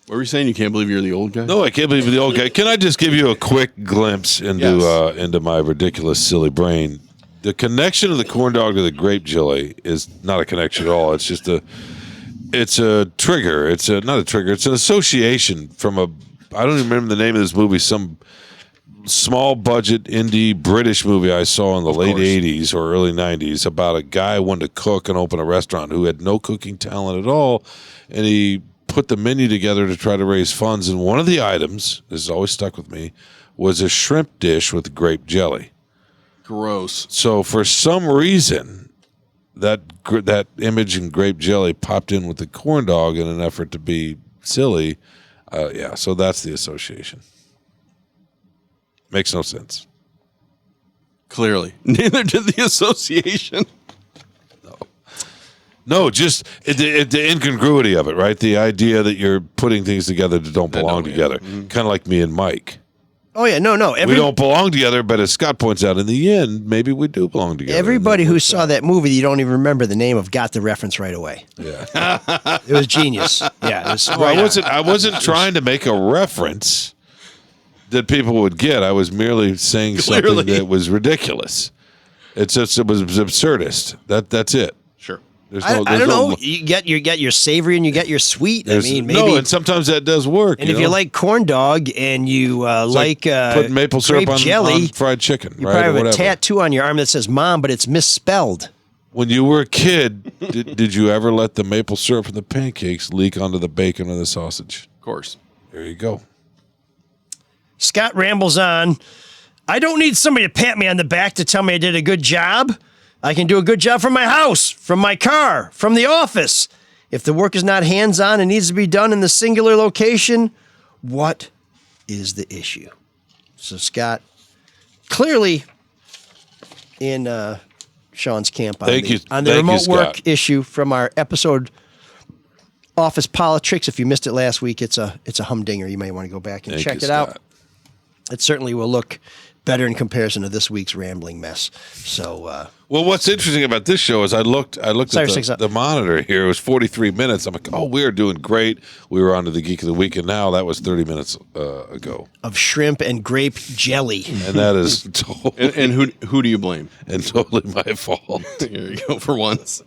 What were you saying? You can't believe you're the old guy? No, I can't believe you're the old guy. Can I just give you a quick glimpse into my ridiculous, silly brain? The connection of the corn dog to the grape jelly is not a connection at all. It's just it's a trigger. It's not a trigger. It's an association from I don't even remember the name of this movie. Some small budget indie British movie I saw in the late 80s or early 90s about a guy who wanted to cook and open a restaurant who had no cooking talent at all, and he put the menu together to try to raise funds. And one of the items, this has always stuck with me, was a shrimp dish with grape jelly. Gross. So for some reason, that image in grape jelly popped in with the corn dog in an effort to be silly. So that's the association. Makes no sense. Clearly. Neither did the association. No, just the incongruity of it, right? The idea that you're putting things together that don't belong together. Mm-hmm. Kind of like me and Mike. Oh, yeah, no. We don't belong together, but as Scott points out, in the end, maybe we do belong together. Everybody who saw that movie, you don't even remember the name of, got the reference right away. Yeah. It was genius. Yeah. It was I wasn't trying to make a reference that people would get. I was merely saying something that was ridiculous. It was absurdist. That's it. Sure. I don't know. You get your savory and you get your sweet. Maybe. And sometimes that does work. And if you like corn dog and you put maple syrup on fried chicken, you right? probably have a tattoo on your arm that says "Mom," but it's misspelled. When you were a kid, did you ever let the maple syrup from the pancakes leak onto the bacon or the sausage? Of course. There you go. Scott rambles on. I don't need somebody to pat me on the back to tell me I did a good job. I can do a good job from my house, from my car, from the office. If the work is not hands-on and needs to be done in the singular location, what is the issue? So Scott, clearly in Shawn's camp on the remote work issue from our episode Office Politics. If you missed it last week, it's a humdinger. You may want to go back and check it out. It certainly will look better in comparison to this week's rambling mess. So, well, what's interesting about this show is I looked at the monitor here. It was 43 minutes. I'm like, we're doing great. We were on to the Geek of the Week, and now that was 30 minutes ago. Of shrimp and grape jelly. And that is totally... and who do you blame? And totally my fault. Here you go for once.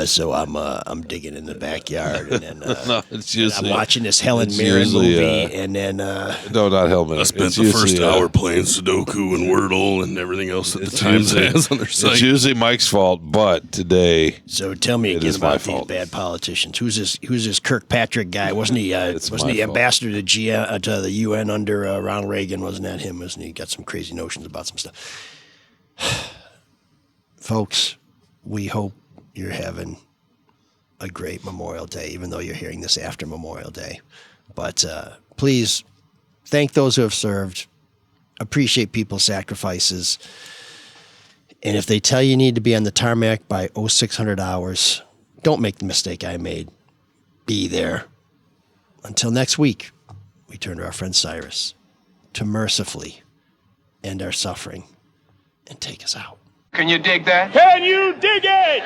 So I'm digging in the backyard, and then I'm watching this Helen Mirren movie, and then no, not Helen. I spent the first hour playing Sudoku and Wordle and everything else that the Times has on their site. It's usually Mike's fault, but today. So tell me again about these bad politicians. Who's this Kirkpatrick guy? Wasn't he? Wasn't he ambassador to the UN under Ronald Reagan? Wasn't that him? Wasn't he got some crazy notions about some stuff? Folks, we hope you're having a great Memorial Day, even though you're hearing this after Memorial Day. But please thank those who have served. Appreciate people's sacrifices. And if they tell you need to be on the tarmac by 0600 hours, don't make the mistake I made. Be there. Until next week, we turn to our friend Cyrus to mercifully end our suffering and take us out. Can you dig that? Can you dig it?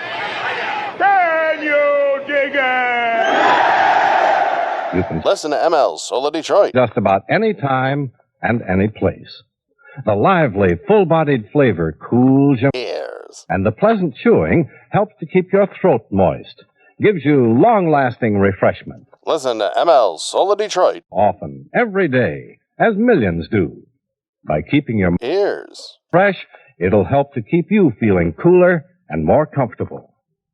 Can you dig it? You can listen to ML's Soul Detroit just about any time and any place. The lively, full-bodied flavor cools your ears, and the pleasant chewing helps to keep your throat moist. Gives you long-lasting refreshment. Listen to ML's Soul Detroit often, every day, as millions do. By keeping your ears fresh, it'll help to keep you feeling cooler and more comfortable.